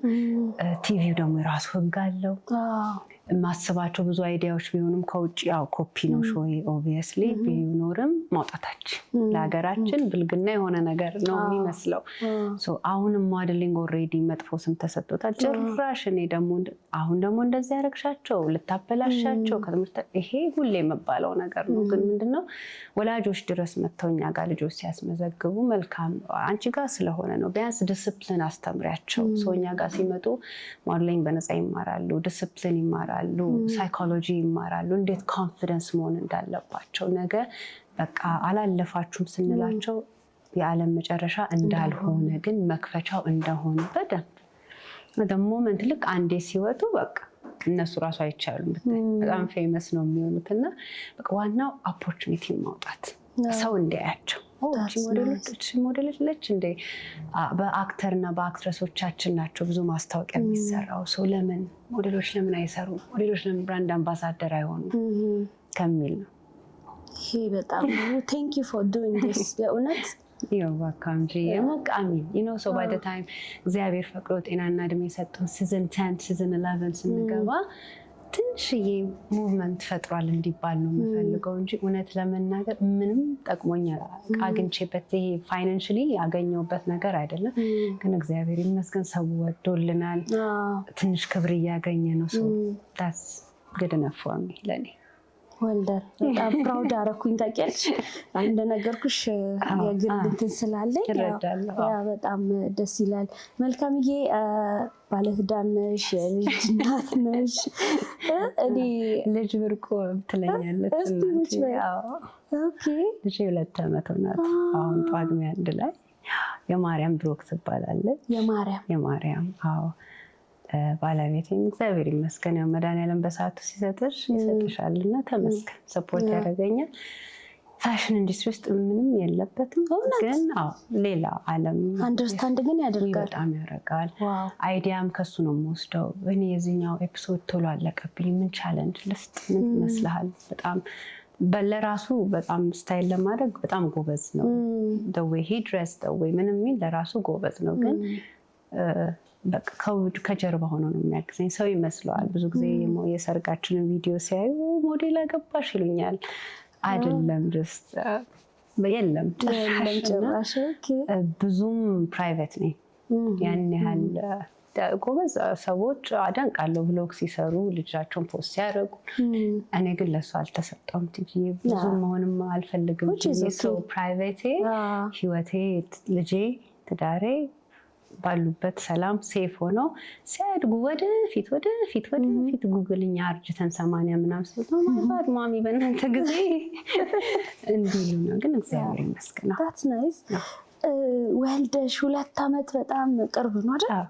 [SPEAKER 3] ቲቪው ደግሞ የራሱ ህግ አለው። የማስባቸው ብዙ አይዲያዎች ቢሆኑም ከውጭ ያው ኮፒ ነው ሾይ ኦብቪየስሊ ቢኖርም ማውጣታችን ለሀገራችን ብልግና የሆነ ነገር ነው የሚመስለው። አሁንም ሞዴሊንግ ኦልሬዲ መጥፎ ስም ተሰጥቶታል። ጭራሽ እኔ ደግሞ አሁን ደግሞ እንደዚህ ያረግሻቸው ልታበላሻቸው ከትምህርት ይሄ ሁሌ የምባለው ነገር ነው። ግን ምንድነው ወላጆች ድረስ መጥተው እኛ ጋር ልጆች ሲያስመዘግቡ መልካም አንቺ ጋር ስለሆነ ነው ቢያንስ ዲስፕሊን አስተምሪያቸው። እኛ ጋር ሲመጡ ሞዴሊንግ በነፃ ይማራሉ፣ ዲስፕሊን ይማራሉ፣ ሳይኮሎጂ ይማራሉ፣ እንዴት ኮንፊደንስ መሆን እንዳለባቸው ነገ በቃ አላለፋችሁም ስንላቸው የዓለም መጨረሻ እንዳልሆነ ግን መክፈቻው እንደሆነ በደንብ ሞመንት ልክ አንዴ ሲወጡ በቃ እነሱ ራሱ አይቻሉም ብታይ በጣም ፌመስ ነው የሚሆኑት። እና በቃ ዋናው ኦፖርቹኒቲ ማውጣት ሰው እንዲያያቸው ሞዴሎች ለች እንደ በአክተርና በአክትረሶቻችን ናቸው ብዙ ማስታወቂያ የሚሰራው። ሰው ለምን ሞዴሎች ለምን አይሰሩ፣ ሞዴሎች ለምን ብራንድ አምባሳደር አይሆኑ ከሚል ነው።
[SPEAKER 2] ይሄ በጣም ቴንክ ዩ ፎር ዱይንግ ዲስ የእውነት
[SPEAKER 3] you're welcome. So by the time እግዚአብሔር ፈቅዶ ጤናና እድሜ ሰጥቶን ሲዝን 10 ሲዝን 11 ስንገባ ትንሽዬ ሙቭመንት ፈጥሯል እንዲባል ነው የምፈልገው እንጂ እውነት ለመናገር ምንም ጠቅሞኛል አግኝቼበት ይሄ ፋይናንሻሊ ያገኘሁበት ነገር አይደለም። ግን እግዚአብሔር ይመስገን ሰው ወዶልናል፣ ትንሽ ክብር እያገኘ ነው። so that's good enough for me ለኔ።
[SPEAKER 2] ወልደር በጣም ፕራውድ አደረኩኝ። ታውቂያለሽ እንደነገርኩሽ የግል እንትን ስላለኝ ያ በጣም ደስ ይላል። መልካምዬ ባለትዳር ነሽ፣ የልጅ እናት ነሽ። እኔ
[SPEAKER 3] ልጅ ብርቆ ትለኛለች
[SPEAKER 2] እናቴ። ኦኬ
[SPEAKER 3] ልጅ 2 ዓመት ሆናት አሁን ጳጉሜ 1 ላይ። የማርያም ብሩክ ትባላለች። የማርያም አዎ ባለቤቴም እግዚአብሔር ይመስገን ያው መድኃኒዓለም በሰዓቱ ሲሰጥሽ ይሰጥሻልና ተመስገን ሰፖርት ያደርገኛል። ፋሽን ኢንዱስትሪ ውስጥ ምንም የለበትም ግን ሌላ ዓለም
[SPEAKER 2] አንደርስታንድ ግን ያደርጋል፣
[SPEAKER 3] በጣም ያደርጋል። አይዲያም ከሱ ነው የምወስደው። እኔ የዚህኛው ኤፒሶድ ቶሎ አለቀብኝ፣ ምን ቻሌንጅ ልስጥ፣ ምን ይመስልሃል? በጣም ለራሱ በጣም ስታይል ለማድረግ በጣም ጎበዝ ነው። the way he dressed the way ምንም ለራሱ ጎበዝ ነው ግን በቃ ከጀርባ ሆኖ ነው የሚያግዘኝ። ሰው ይመስለዋል ብዙ ጊዜ የሰርጋችንን ቪዲዮ ሲያዩ ሞዴል አገባሽ ይሉኛል። አይደለም ጀስት የለም ጭራሽ ብዙም ፕራይቬት ነኝ። ያን ያህል ጎበዝ ሰዎች አደንቃለሁ ብሎግ ሲሰሩ ልጃቸውን ፖስት ሲያደርጉ። እኔ ግን ለሱ አልተሰጠውም። ብዙ መሆንም አልፈልግም። ሰው ፕራይቬቴ ህይወቴ ልጄ ትዳሬ ባሉበት ሰላም ሴፍ ሆነው ሲያድጉ ወደፊት ጉግልኛ አርጅተን 80 ምናምን ስለተማሩ ማሚ በእናንተ ጊዜ እንዲሉ ነው። ግን እግዚአብሔር ይመስገን
[SPEAKER 2] that's nice። ወልደሽ 2 ዓመት በጣም ቅርብ ነው አይደል?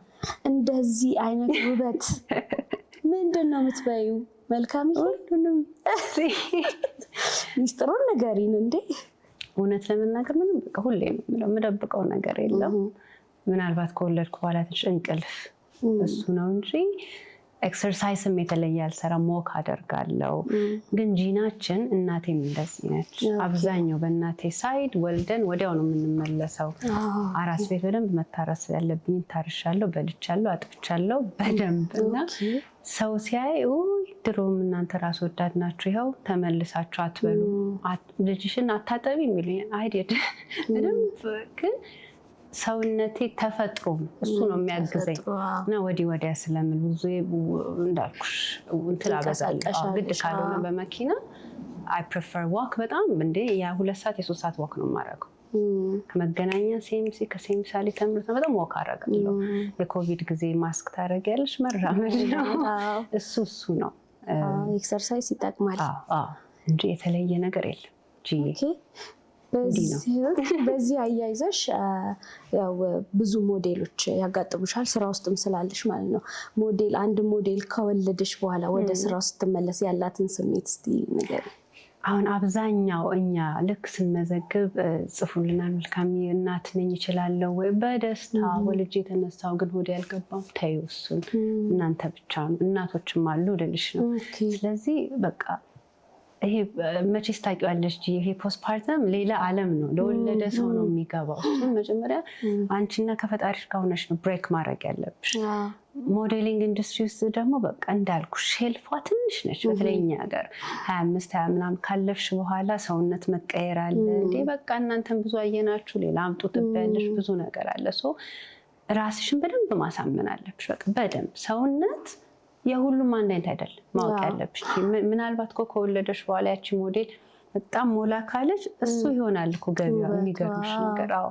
[SPEAKER 2] እንደዚህ አይነት ውበት ምንድን ነው የምትበይው? መልካም ሁሉንም ሚስጥሩን ንገሪን እንዴ።
[SPEAKER 3] እውነት ለመናገር ምንም በቃ ሁሌ ነው የምደብቀው ነገር የለም። ምናልባት ከወለድኩ በኋላ ትንሽ እንቅልፍ እሱ ነው እንጂ ኤክሰርሳይስም የተለየ አልሰራም። ሞክ አደርጋለሁ። ግን ጂናችን እናቴም እንደዚህ ነች። አብዛኛው በእናቴ ሳይድ ወልደን ወዲያው ነው የምንመለሰው። አራስ ቤት በደንብ መታረስ ያለብኝ ታርሻለሁ፣ በልቻለሁ፣ አጥፍቻለሁ በደንብ እና ሰው ሲያይ ድሮም እናንተ ራስ ወዳድ ናችሁ ይኸው ተመልሳችሁ አትበሉ ልጅሽን አታጠቢ የሚሉኝ አይደል በደንብ ግን ሰውነቴ ተፈጥሮ እሱ ነው የሚያግዘኝ እና ወዲያ ስለምን ብዙ እንዳልኩሽ እንትን አበዛለሁ። ግድ ካልሆነ በመኪና I prefer walk በጣም እንደ የ2 ሰዓት የ3 ሰዓት walk ነው የማደርገው። ከመገናኛ ሴምሲ ከሴምሲ ሳሊ ተምርት በጣም walk አደርጋለሁ። የኮቪድ ጊዜ ማስክ ታደርጊያለሽ መራመድ ነው እሱ ነው
[SPEAKER 2] ኤክሰርሳይዝ ይጠቅማል
[SPEAKER 3] እንጂ የተለየ ነገር የለም። ኦኬ
[SPEAKER 2] በዚህ አያይዘሽ ያው ብዙ ሞዴሎች ያጋጥሙሻል ስራ ውስጥም ስላለሽ ማለት ነው። አንድ ሞዴል ከወለደሽ በኋላ ወደ ስራው ስትመለስ ያላትን ስሜት እስቲ ንገሪኝ።
[SPEAKER 3] አሁን አብዛኛው እኛ ልክ ስንመዘግብ ጽፉልናል መልካም እናት ነኝ እችላለሁ ወይ በደስታ ወልጄ የተነሳው ግን ሆዴ ያልገባም ተይው እሱን እናንተ ብቻ ነው እናቶችም አሉ ልልሽ ነው። ስለዚህ በቃ ይሄ መቼስ ታውቂዋለሽ ይሄ ፖስትፓርተም ሌላ ዓለም ነው ለወለደ ሰው ነው የሚገባው። እሱን መጀመሪያ አንቺና ከፈጣሪሽ ጋር ሆነሽ ነው ብሬክ ማድረግ ያለብሽ። ሞዴሊንግ ኢንዱስትሪ ውስጥ ደግሞ በቃ እንዳልኩ ሼልፏ ትንሽ ነች። በተለይ እኛ ሀገር 25 ምናምን ካለፍሽ በኋላ ሰውነት መቀየር አለ እንዴ በቃ እናንተም ብዙ አየናችሁ ሌላ አምጡ ትበያለሽ ብዙ ነገር አለ። ሶ ራስሽን በደንብ ማሳመን አለብሽ። በቃ በደንብ ሰውነት የሁሉም አንድ አይነት አይደለም ማወቅ ያለብሽ። ምናልባት ከወለደሽ በኋላ ያቺ ሞዴል በጣም ሞላ ካለች እሱ ይሆናል እኮ ገቢዋ የሚገርምሽ ነገር። አዎ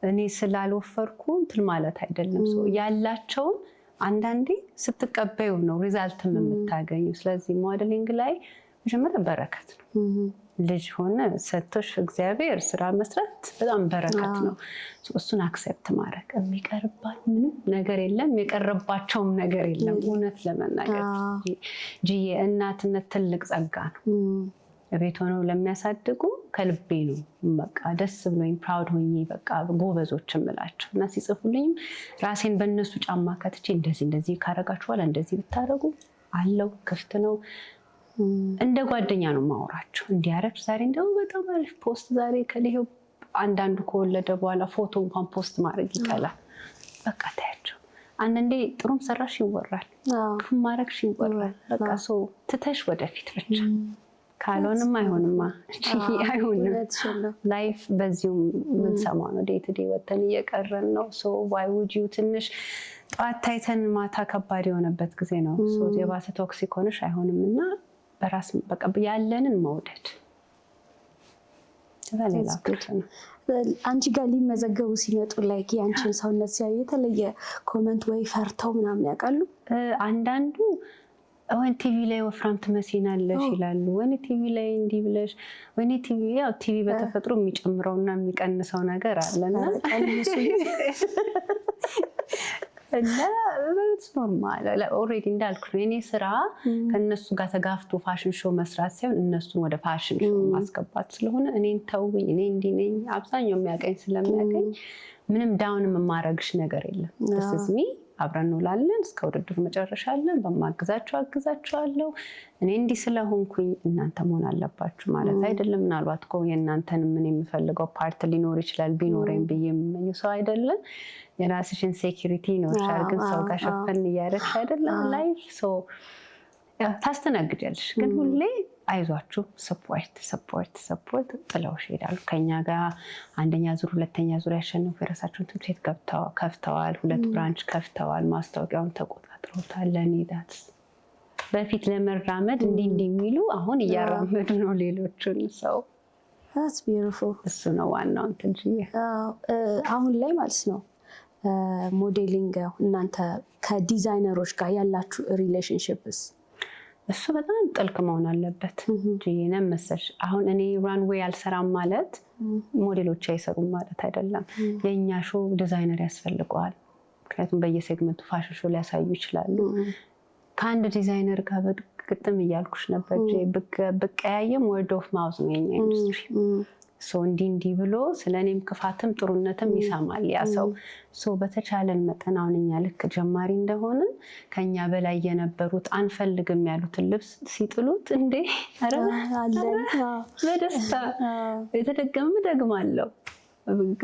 [SPEAKER 3] እኔ ስላልወፈርኩ እንትን ማለት አይደለም። ያላቸውን አንዳንዴ ስትቀበዩ ነው ሪዛልትም የምታገኙ። ስለዚህ ሞዴሊንግ ላይ መጀመሪያ በረከት ነው። ልጅ ሆነ ሰጥቶሽ እግዚአብሔር ስራ መስራት በጣም በረከት ነው። እሱን አክሴፕት ማድረግ የሚቀርባት ምንም ነገር የለም፣ የቀረባቸውም ነገር የለም። እውነት ለመናገር ጂዬ እናትነት ትልቅ ጸጋ ነው። ቤት ሆነው ለሚያሳድጉ ከልቤ ነው በቃ ደስ ብሎኝ ፕራውድ ሆኜ በቃ ጎበዞች እምላቸው እና ሲጽፉልኝም ራሴን በእነሱ ጫማ ከትቼ እንደዚህ ካረጋችሁ በኋላ እንደዚህ ብታደርጉ አለው ክፍት ነው እንደ ጓደኛ ነው ማወራቸው። እንዲያረግ ዛሬ እንደው በጣም አሪፍ ፖስት ዛሬ ከሊው አንዳንዱ ከወለደ በኋላ ፎቶ እንኳን ፖስት ማድረግ ይቀላል። በቃ ታያቸው አንዳንዴ ጥሩም ሰራሽ ይወራል፣ ክፉም ማድረግሽ ይወራል። በቃ ሰው ትተሽ ወደፊት ብቻ ካልሆነም አይሆንማ አይሆንም። ላይፍ በዚሁ የምንሰማው ነው። ዴይ ቱ ዴይ ወተን እየቀረን ነው። ሶ ዋይ ውድ ዩ ትንሽ ጠዋት ታይተን ማታ ከባድ የሆነበት ጊዜ ነው። ሶ የባሰ ቶክሲክ ሆነሽ አይሆንም እና በራስ በቃ ያለንን መውደድ ሌላ ነው።
[SPEAKER 2] አንቺ ጋር ሊመዘገቡ ሲመጡ ላይክ ያንቺን ሰውነት ሲያዩ የተለየ ኮመንት ወይ ፈርተው ምናምን ያውቃሉ?
[SPEAKER 3] አንዳንዱ ወይኔ ቲቪ ላይ ወፍራም ትመስይናለሽ ይላሉ። ወይኔ ቲቪ ላይ እንዲህ ብለሽ ወይኔ ቲቪ ያው ቲቪ በተፈጥሮ የሚጨምረውና የሚቀንሰው ነገር አለና እና በጣም ኖርማል ኦልሬዲ እንዳልኩ የኔ ስራ ከነሱ ጋር ተጋፍቶ ፋሽን ሾው መስራት ሳይሆን እነሱን ወደ ፋሽን ሾው ማስገባት ስለሆነ እኔን ተውኝ እኔ እንዲህ ነኝ አብዛኛው የሚያቀኝ ስለሚያቀኝ ምንም ዳውን የማረግሽ ነገር የለም። ተስዝሚ አብረን እንውላለን እስከ ውድድሩ መጨረሻ አለን። በማግዛቸው አግዛቸዋለሁ። እኔ እንዲህ ስለሆንኩኝ እናንተ መሆን አለባችሁ ማለት አይደለም። ምናልባት እኮ የእናንተን ምን የምፈልገው ፓርት ሊኖር ይችላል ቢኖረኝ ብዬ የምመኘው ሰው አይደለም። የራስሽን ሴኪሪቲ ይኖርሻል፣ ግን ሰው ጋር ሸፈን እያደረግሽ አይደለም ላይፍ ሰው ታስተናግጃለሽ። ግን ሁሌ አይዟችሁ ሰፖርት ጥለውሽ ይሄዳሉ። ከኛ ጋር አንደኛ ዙር ሁለተኛ ዙር ያሸነፉ የራሳቸውን ትምህርት ቤት ከፍተዋል። 2 ብራንች ከፍተዋል። ማስታወቂያውን ተቆጣጥረውታል። ለእኔ ዳትስ በፊት ለመራመድ እንዲህ የሚሉ አሁን እያራመዱ ነው ሌሎቹን ሰው
[SPEAKER 2] that's beautiful።
[SPEAKER 3] እሱ ነው ዋናው እንትን
[SPEAKER 2] አሁን ላይ ማለት ነው ሞዴሊንግ እናንተ ከዲዛይነሮች ጋር ያላችሁ ሪሌሽንሺፕስ?
[SPEAKER 3] እሱ በጣም ጥልቅ መሆን አለበት እንጂ ነመሰሽ አሁን እኔ ራንዌይ አልሰራም ማለት ሞዴሎች አይሰሩም ማለት አይደለም። የኛ ሾው ዲዛይነር ያስፈልገዋል። ምክንያቱም በየሴግመንቱ ፋሽን ሾው ሊያሳዩ ይችላሉ። ከአንድ ዲዛይነር ጋር በግጥም እያልኩሽ ነበር በቀያየም ወርድ ኦፍ ማውዝ ነው የኛ ኢንዱስትሪ። ሶ እንዲህ ብሎ ስለኔም ክፋትም ጥሩነትም ይሰማል ያ ሰው። ሶ በተቻለን መጠን አሁን እኛ ልክ ጀማሪ እንደሆነ ከኛ በላይ የነበሩት አንፈልግም ያሉትን ልብስ ሲጥሉት እንዴ አረ በደስታ የተደገመ ደግማለሁ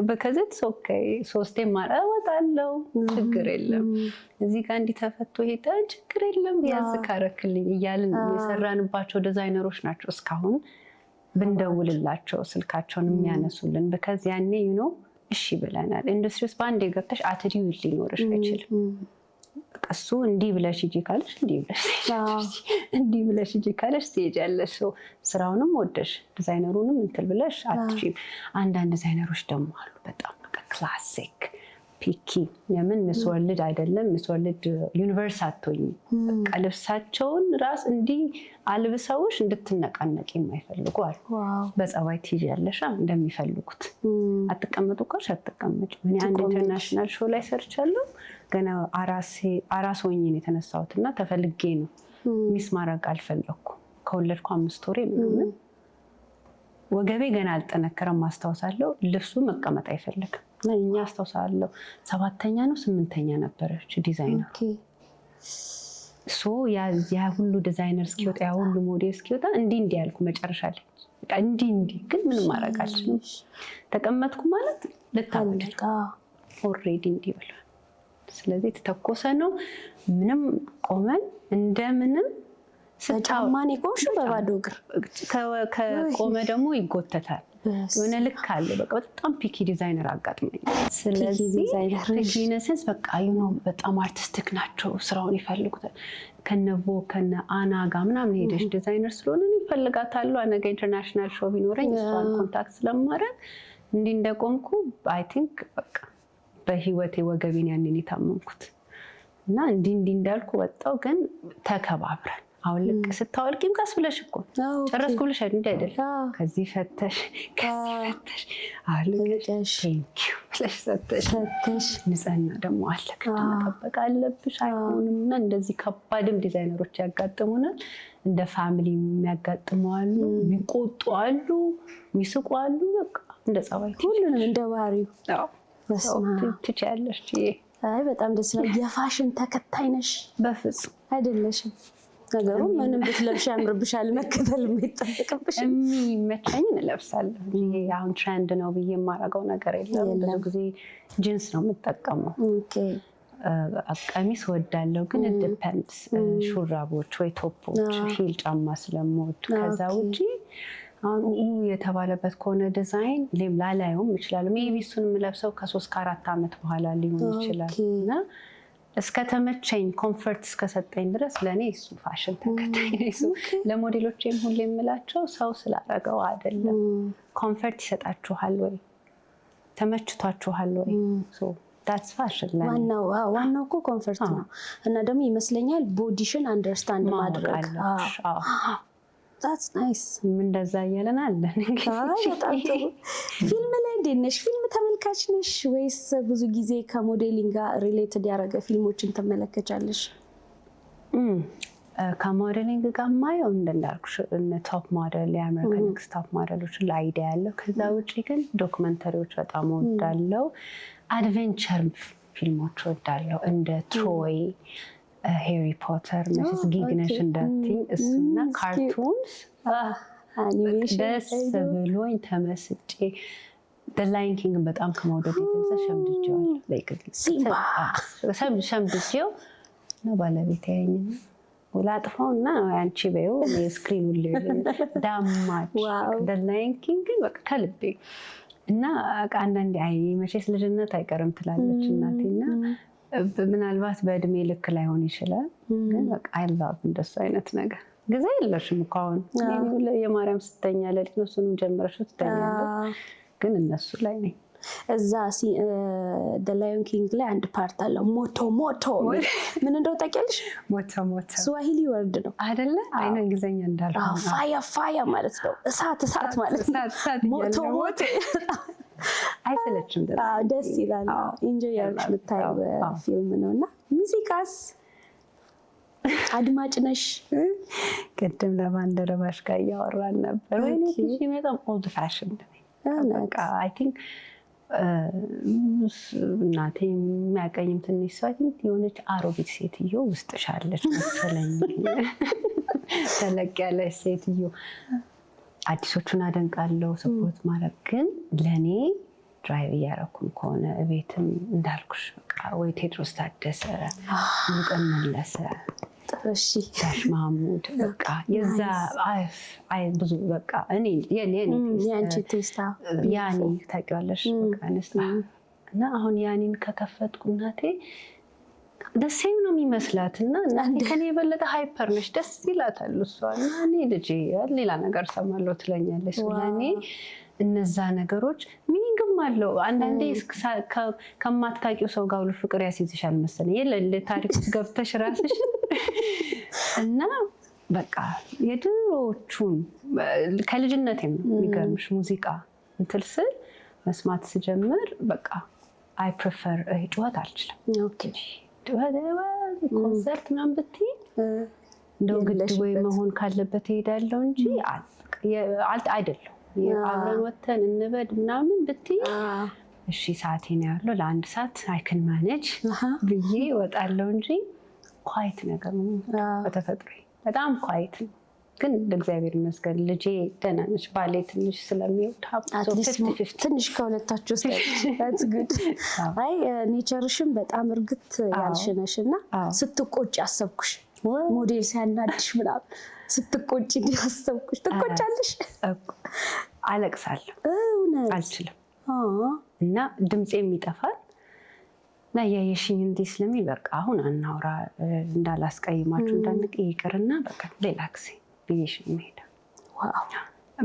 [SPEAKER 3] በከዘት ኦኬ 3 ማራወጣለው ችግር የለም። እዚህ ጋር እንዲ ተፈቶ ሄዳ ችግር የለም ያዝካረክልኝ እያልን የሰራንባቸው ዲዛይነሮች ናቸው እስካሁን ብንደውልላቸው ስልካቸውን የሚያነሱልን። በከዚ ያኔ እሺ ብለናል። ኢንዱስትሪ ውስጥ በአንድ የገብተሽ አቲቲዩድ ሊኖርሽ አይችልም። እሱ እንዲህ ብለሽ ሂጂ ካለሽ እንዲህ ብለሽ ሂጂ ካለሽ ትሄጃለሽ። ስራውንም ወደሽ ዲዛይነሩንም እንትን ብለሽ አትችይም። አንዳንድ ዲዛይነሮች ደግሞ አሉ በጣም ክላሲክ ፒኪ የምን ምስወልድ አይደለም ምስወልድ ዩኒቨርስ አትሆኝ በቃ ልብሳቸውን ራስ እንዲህ አልብሰውሽ እንድትነቃነቂ የማይፈልጉ አሉ። በጸባይ ትይዣለሽ እንደሚፈልጉት አትቀመጡ ካልሽ አትቀመጭ። እኔ አንድ ኢንተርናሽናል ሾው ላይ ሰርቻለሁ። ገና አራስ ሆኜ ነው የተነሳሁትና ተፈልጌ ነው ሚስ ማድረግ አልፈለኩም። ከወለድኩ 5 ወሬ ምናምን ወገቤ ገና አልጠነከረም አስታውሳለሁ። ልብሱ መቀመጥ አይፈልግም። እኛ አስታውሳለሁ 7ኛ ነው 8ኛ ነበረች ዲዛይነር። ያ ሁሉ ዲዛይነር እስኪወጣ ያ ሁሉ ሞዴል እስኪወጣ እንዲህ ያልኩ መጨረሻ ላይ በቃ እንዲህ ግን ምንም ማድረግ አልችልም። ተቀመጥኩ ማለት ልታወድቅ ኦልሬዲ እንዲህ ብሏል። ስለዚህ ተተኮሰ ነው ምንም ቆመን እንደምንም
[SPEAKER 2] በጫማን ይቆሽ በባዶ እግር
[SPEAKER 3] ከቆመ ደግሞ ይጎተታል። የሆነ ልክ አለ። በቃ በጣም ፒኪ ዲዛይነር አጋጥመኝ። ስለዚህ ፒኪነስስ በቃ በጣም አርቲስቲክ ናቸው፣ ስራውን ይፈልጉታል። ከነቮ ከነ አና ጋር ምናምን ሄደሽ ዲዛይነር ስለሆነ ይፈልጋታሉ። ነገ ኢንተርናሽናል ሾው ቢኖረኝ እሷን ኮንታክት ስለማድረግ እንዲህ እንደቆምኩ አይ ቲንክ በቃ በህይወቴ ወገቤን ያንን የታመምኩት እና እንዲህ እንዳልኩ ወጣው። ግን ተከባብረን አሁን ልክ ስታወልቂም ቀስ ብለሽ እኮ ጨረስኩ ብለሽ አይደል? ከዚህ ፈተሽ አልቀሽ ብለሽ ሰተሽ ንጽህና ደግሞ አለ መጠበቅ አለብሽ። አይሆንም እና እንደዚህ ከባድም ዲዛይነሮች ያጋጥሙናል። እንደ ፋሚሊ የሚያጋጥሙ አሉ፣ የሚቆጡ አሉ፣ የሚስቁ አሉ። በቃ እንደ ጸባይ
[SPEAKER 2] ሁሉንም እንደ ባህሪው
[SPEAKER 3] ትችያለሽ።
[SPEAKER 2] አይ በጣም ደስ ይላል። የፋሽን ተከታይ ነሽ?
[SPEAKER 3] በፍጹም
[SPEAKER 2] አይደለሽም። ነገሩ ምንም ብትለብሽ ያምርብሻል፣ መከተል የማይጠበቅብሽ።
[SPEAKER 3] የሚመቸኝን እለብሳለሁ። ይሄ አሁን ትሬንድ ነው ብዬ የማደርገው ነገር የለም። ብዙ ጊዜ ጂንስ ነው የምጠቀመው። ቀሚስ ወዳለው ግን ዲፔንድስ። ሹራቦች ወይ ቶፖች፣ ሂል ጫማ ስለምወድ ከዛ ውጪ አሁን የተባለበት ከሆነ ዲዛይን ላላየውም ይችላል። ሜቢ እሱን የምለብሰው ከ3 ከ4 ዓመት በኋላ ሊሆን ይችላል እና እስከተመቸኝ ኮንፈርት እስከሰጠኝ ድረስ ለእኔ እሱ ፋሽን ተከታይ ነው። ለሞዴሎቼም ሁሌ የምላቸው ሰው ስላረገው አይደለም፣ ኮንፈርት ይሰጣችኋል ወይ ተመችቷችኋል ወይ ዳትስ ፋሽን።
[SPEAKER 2] ዋናው እኮ ኮንፈርት ነው። እና ደግሞ ይመስለኛል ቦዲሽን አንደርስታንድ ማድረግ That's nice.
[SPEAKER 3] እንደዛ እያለን አለን።
[SPEAKER 2] በጣም ጥሩ። ፊልም ላይ እንዴት ነሽ? ፊልም ተመልካች ነሽ ወይስ ብዙ ጊዜ ከሞዴሊንግ ጋር ሪሌትድ ያደረገ ፊልሞችን ትመለከቻለሽ?
[SPEAKER 3] ከሞዴሊንግ ጋር ማየው እንዳልኩሽ ቶፕ ሞዴል የአሜሪካን ኔክስት ቶፕ ሞዴሎች ላይ አይዲያ ያለው። ከዛ ውጪ ግን ዶክመንተሪዎች በጣም ወዳለው፣ አድቬንቸር ፊልሞች ወዳለው እንደ ትሮይ፣ ሃሪ ፖተር፣ መቼስ ጊግነሽ እንዳትኝ እሱና ካርቱንስ ደስ ብሎኝ ተመስጬ ላይን ኪንግ በጣም ከመውደድ የተነሳ ሸምድጄው ነው ባለቤት ያየኝ ላጥፋው እና አንቺ በይው የስክሪን ሁሉ ዳማች ላይን ኪንግ በቃ ከልቤ እና አንዳንዴ አይ መቼስ ልጅነት አይቀርም ትላለች እናቴና ምናልባት በእድሜ ልክ ላይሆን ይችላል፣ ግን በቃ አይ ላቭ እንደሱ አይነት ነገር። ጊዜ የለሽም እኮ አሁን የማርያም ስተኛ ለሊት ነው እሱንም ጀምረሽ ትተኛለሽ፣ ግን እነሱ ላይ ነኝ።
[SPEAKER 2] እዛ ላዮን ኪንግ ላይ አንድ ፓርት አለው ሞቶ ምን እንደው ታውቂያለሽ?
[SPEAKER 3] ሞቶ
[SPEAKER 2] ስዋሂሊ ወርድ ነው አይደለ?
[SPEAKER 3] አይነ እንግሊዘኛ እንዳልሆነ
[SPEAKER 2] ፋያ ማለት ነው። እሳት ማለት ነው። ሞቶ
[SPEAKER 3] አይሰለችም።
[SPEAKER 2] ደስ ይላል። ኢንጆይ ያርግሽ የምታየው ፊልም ነው። እና ሙዚቃስ አድማጭ ነሽ?
[SPEAKER 3] ቅድም ለባልደረባሽ ጋር እያወራን ነበር። ወይኔ በጣም ኦልድ ፋሽን በቃ አይ ቲንክ እናቴ የሚያቀኝም ትንሽ ሰው አይ ቲንክ የሆነች አሮጊት ሴትዮ ውስጥሽ አለች መሰለኝ። ተለቅ ያለች ሴትዮ አዲሶቹን አደንቃለሁ፣ ሰፖርት ማድረግ ግን ለእኔ ድራይቭ እያደረኩም ከሆነ እቤትም እንዳልኩሽ በቃ ወይ ቴድሮስ ታደሰ፣ ሙሉቀን መለሰ፣ ዳሽ ማሙድ በቃ የዛ ብዙ በቃ እኔ
[SPEAKER 2] ያንቺ ቴስታ
[SPEAKER 3] ያኔ ታውቂዋለሽ በቃ ነስታ እና አሁን ያኔን ከከፈትኩ እናቴ ደሴም ነው የሚመስላት እና እናቴ ከኔ የበለጠ ሃይፐር ነች፣ ደስ ይላታል እሷ እና እኔ ልጄ ሌላ ነገር ሰማለሁ ትለኛለች። ስለኔ እነዛ ነገሮች ሚኒንግም አለው። አንዳንዴ ከማታውቂው ሰው ጋር ሁሉ ፍቅር ያስይዝሻል መሰለኝ ለታሪክ ውስጥ ገብተሽ ራስሽ እና በቃ የድሮቹን ከልጅነቴም የሚገርምሽ ሙዚቃ እንትን ስል መስማት ስጀምር በቃ አይ ፕሪፈር ጩኸት አልችልም።
[SPEAKER 2] ኦኬ
[SPEAKER 3] ኮንሰርት ምናምን ብትይ እንደው ግድ ወይ መሆን ካለበት እሄዳለሁ እንጂ አይደለም አብረን ወተን እንበድ ምናምን ብትይ እሺ ሰዓቴ ነው ያለው ለአንድ ሰዓት አይክን ማኔጅ ብዬ እወጣለሁ እንጂ ኳይት ነገር ነው በተፈጥሮ በጣም ኳይት ነው። ግን ለእግዚአብሔር ይመስገን ልጄ ደህና ነች። ባሌ ትንሽ ስለሚወድ
[SPEAKER 2] ትንሽ ከሁለታችሁ ውስጥ that's good። አይ ኔቸርሽን በጣም እርግጥ ያልሽ ነሽ እና ስትቆጪ አሰብኩሽ ሞዴል ሲያናድሽ ምናምን ስትቆጪ እንዲያሰብኩሽ ትቆጫለሽ?
[SPEAKER 3] አለቅሳለሁ አልችልም እና ድምፄም ይጠፋል እና ያየሽኝ እንዲህ ስለሚል በቃ አሁን አናውራ እንዳላስቀይማችሁ እንዳንቅ ይቅርና በቃ ሌላ ጊዜ ብዬሽ መሄድ።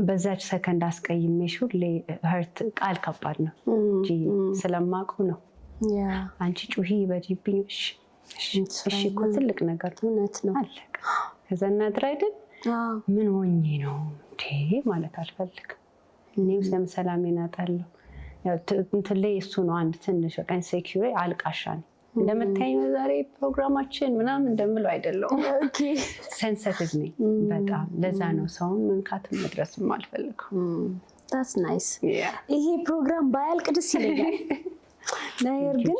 [SPEAKER 3] በዛች ሰከንድ አስቀይሜሽ ሁሌ ህርት ቃል ከባድ ነው እንጂ ስለማውቀው ነው። አንቺ ጩሂ በጅብኝ እሺ እኮ ትልቅ ነገር
[SPEAKER 2] እውነት ነው
[SPEAKER 3] አለቀ። ከዛ እናድር አይደል ምን ሆኜ ነው እንዴ ማለት አልፈልግም። እኔም ሰላሜን አጣለሁ። እንትን ላይ እሱ ነው አንድ ትንሽ በቃ ኢንሴኪዩር አልቃሻ ነኝ። እንደምታይኝ ዛሬ ፕሮግራማችን ምናምን እንደምለው አይደለሁም። ሴንሲቲቭ ነኝ በጣም። ለዛ ነው ሰውን መንካትም መድረስም አልፈልግም።
[SPEAKER 2] that's nice። ይሄ ፕሮግራም ባያልቅ ደስ ይለኛል። ነገር ግን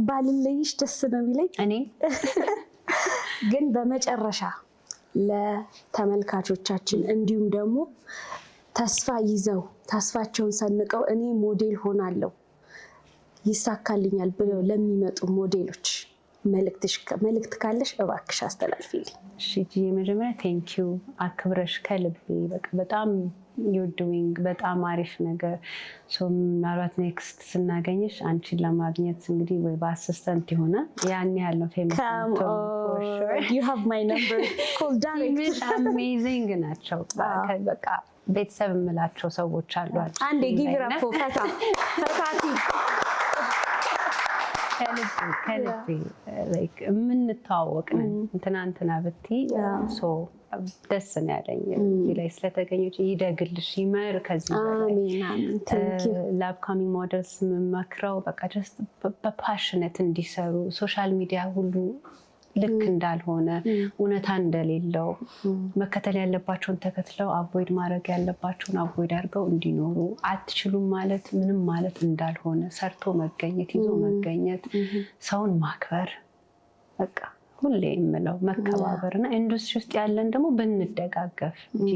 [SPEAKER 2] ባልለይሽ ደስ ነው የሚለኝ እኔ። ግን በመጨረሻ ለተመልካቾቻችን እንዲሁም ደግሞ ተስፋ ይዘው ተስፋቸውን ሰንቀው እኔ ሞዴል ሆናለሁ ይሳካልኛል ብለው ለሚመጡ ሞዴሎች መልእክት ካለሽ እባክሽ አስተላልፊልኝ።
[SPEAKER 3] እሺ የመጀመሪያ ቴንክ ዩ አክብረሽ ከልቤ በቃ በጣም you're doing በጣም አሪፍ ነገር። ምናልባት ኔክስት ስናገኝሽ አንቺን ለማግኘት እንግዲህ ወይ በአሲስተንት ይሆናል ያን ያህል ነው ፌመስ
[SPEAKER 2] you have my number call direct
[SPEAKER 3] amazing ናቸው በቃ ቤተሰብ የምላቸው ሰዎች አሉ።
[SPEAKER 2] አንዴ give it up for ፈታቲ
[SPEAKER 3] ከልቤ like የምንተዋወቅ ነን እንትና ብትይ ደስ ነው ያለኝ ላይ ስለተገኘች ይደግልሽ ይመር ከዚህ ለአፕካሚንግ ሞዴልስ የምመክረው በቃ ጀስት በፓሽነት እንዲሰሩ ሶሻል ሚዲያ ሁሉ ልክ እንዳልሆነ እውነታ እንደሌለው መከተል ያለባቸውን ተከትለው አቮይድ ማድረግ ያለባቸውን አቮይድ አድርገው እንዲኖሩ አትችሉም ማለት ምንም ማለት እንዳልሆነ ሰርቶ መገኘት ይዞ መገኘት ሰውን ማክበር በቃ ሁሌ የምለው መከባበርና ኢንዱስትሪ ውስጥ ያለን ደግሞ ብንደጋገፍ እንጂ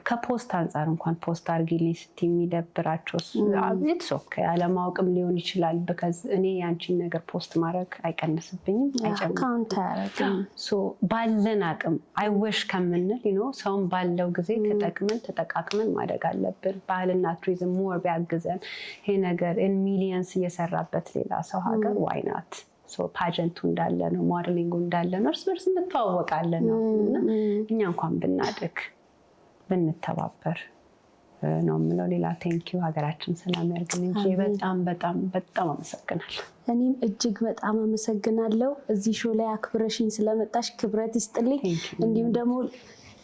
[SPEAKER 3] ከፖስት አንፃር እንኳን ፖስት አድርጊልኝ ስትይ የሚደብራቸው ኢትስ ኦኬ አለማወቅም ሊሆን ይችላል። because እኔ ያንቺን ነገር ፖስት ማድረግ አይቀንስብኝም አይጨምርም። ባለን አቅም አይወሽ ከምንል ሰውን ባለው ጊዜ ተጠቃቅመን ማደግ አለብን። ባህልና ቱሪዝም ሞር ቢያግዘን ይሄ ነገር ኢን ሚሊየንስ እየሰራበት ሌላ ሰው ሀገር ዋይ ናት ፓጀንቱ እንዳለ ነው ሞዴሊንጉ እንዳለ ነው እርስ በርስ እንተዋወቃለን ነው እና እኛ እንኳን ብናድግ ብንተባበር ነው የምለው። ሌላ ቴንኪዩ ሀገራችን ሰላም ያርግልን እንጂ በጣም በጣም በጣም አመሰግናለሁ።
[SPEAKER 2] እኔም እጅግ በጣም አመሰግናለሁ እዚህ ሾው ላይ አክብረሽኝ ስለመጣሽ ክብረት ይስጥልኝ። እንዲሁም ደግሞ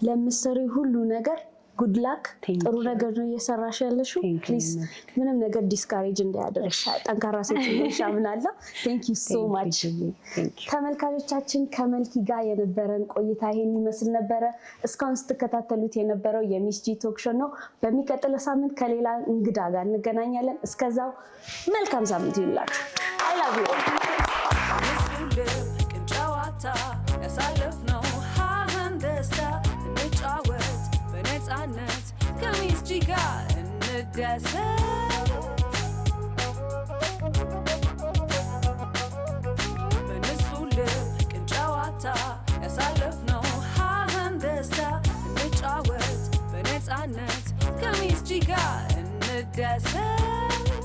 [SPEAKER 2] ለምትሰሪው ሁሉ ነገር ጉድ ላክ ጥሩ ነገር ነው እየሰራሽ ያለሽው። ፕሊዝ ምንም ነገር ዲስካሬጅ እንዳያደርግሽ ጠንካራ ሴት ነሽ አምናለሁ። ቴንክ ዩ ሶ ማች። ተመልካቾቻችን ከመልኪ ጋር የነበረን ቆይታ ይሄን ይመስል ነበረ። እስካሁን ስትከታተሉት የነበረው የሚስ ጂ ቶክ ሾው ነው። በሚቀጥለው ሳምንት ከሌላ እንግዳ ጋር እንገናኛለን። እስከዛው መልካም ሳምንት ይሁንላችሁ። አይ ላቭ ዩ። ያሳለፍነው ሀዘን ደስታ እንጫወት በነፃነት ከሚስ ጂ ጋር እንደሰት በንጹህ ልብ ቅን ጨዋታ ያሳለፍነው ሀዘን ደስታ እንጫወት በነፃነት ከሚስ ጂ ጋር እንደሰት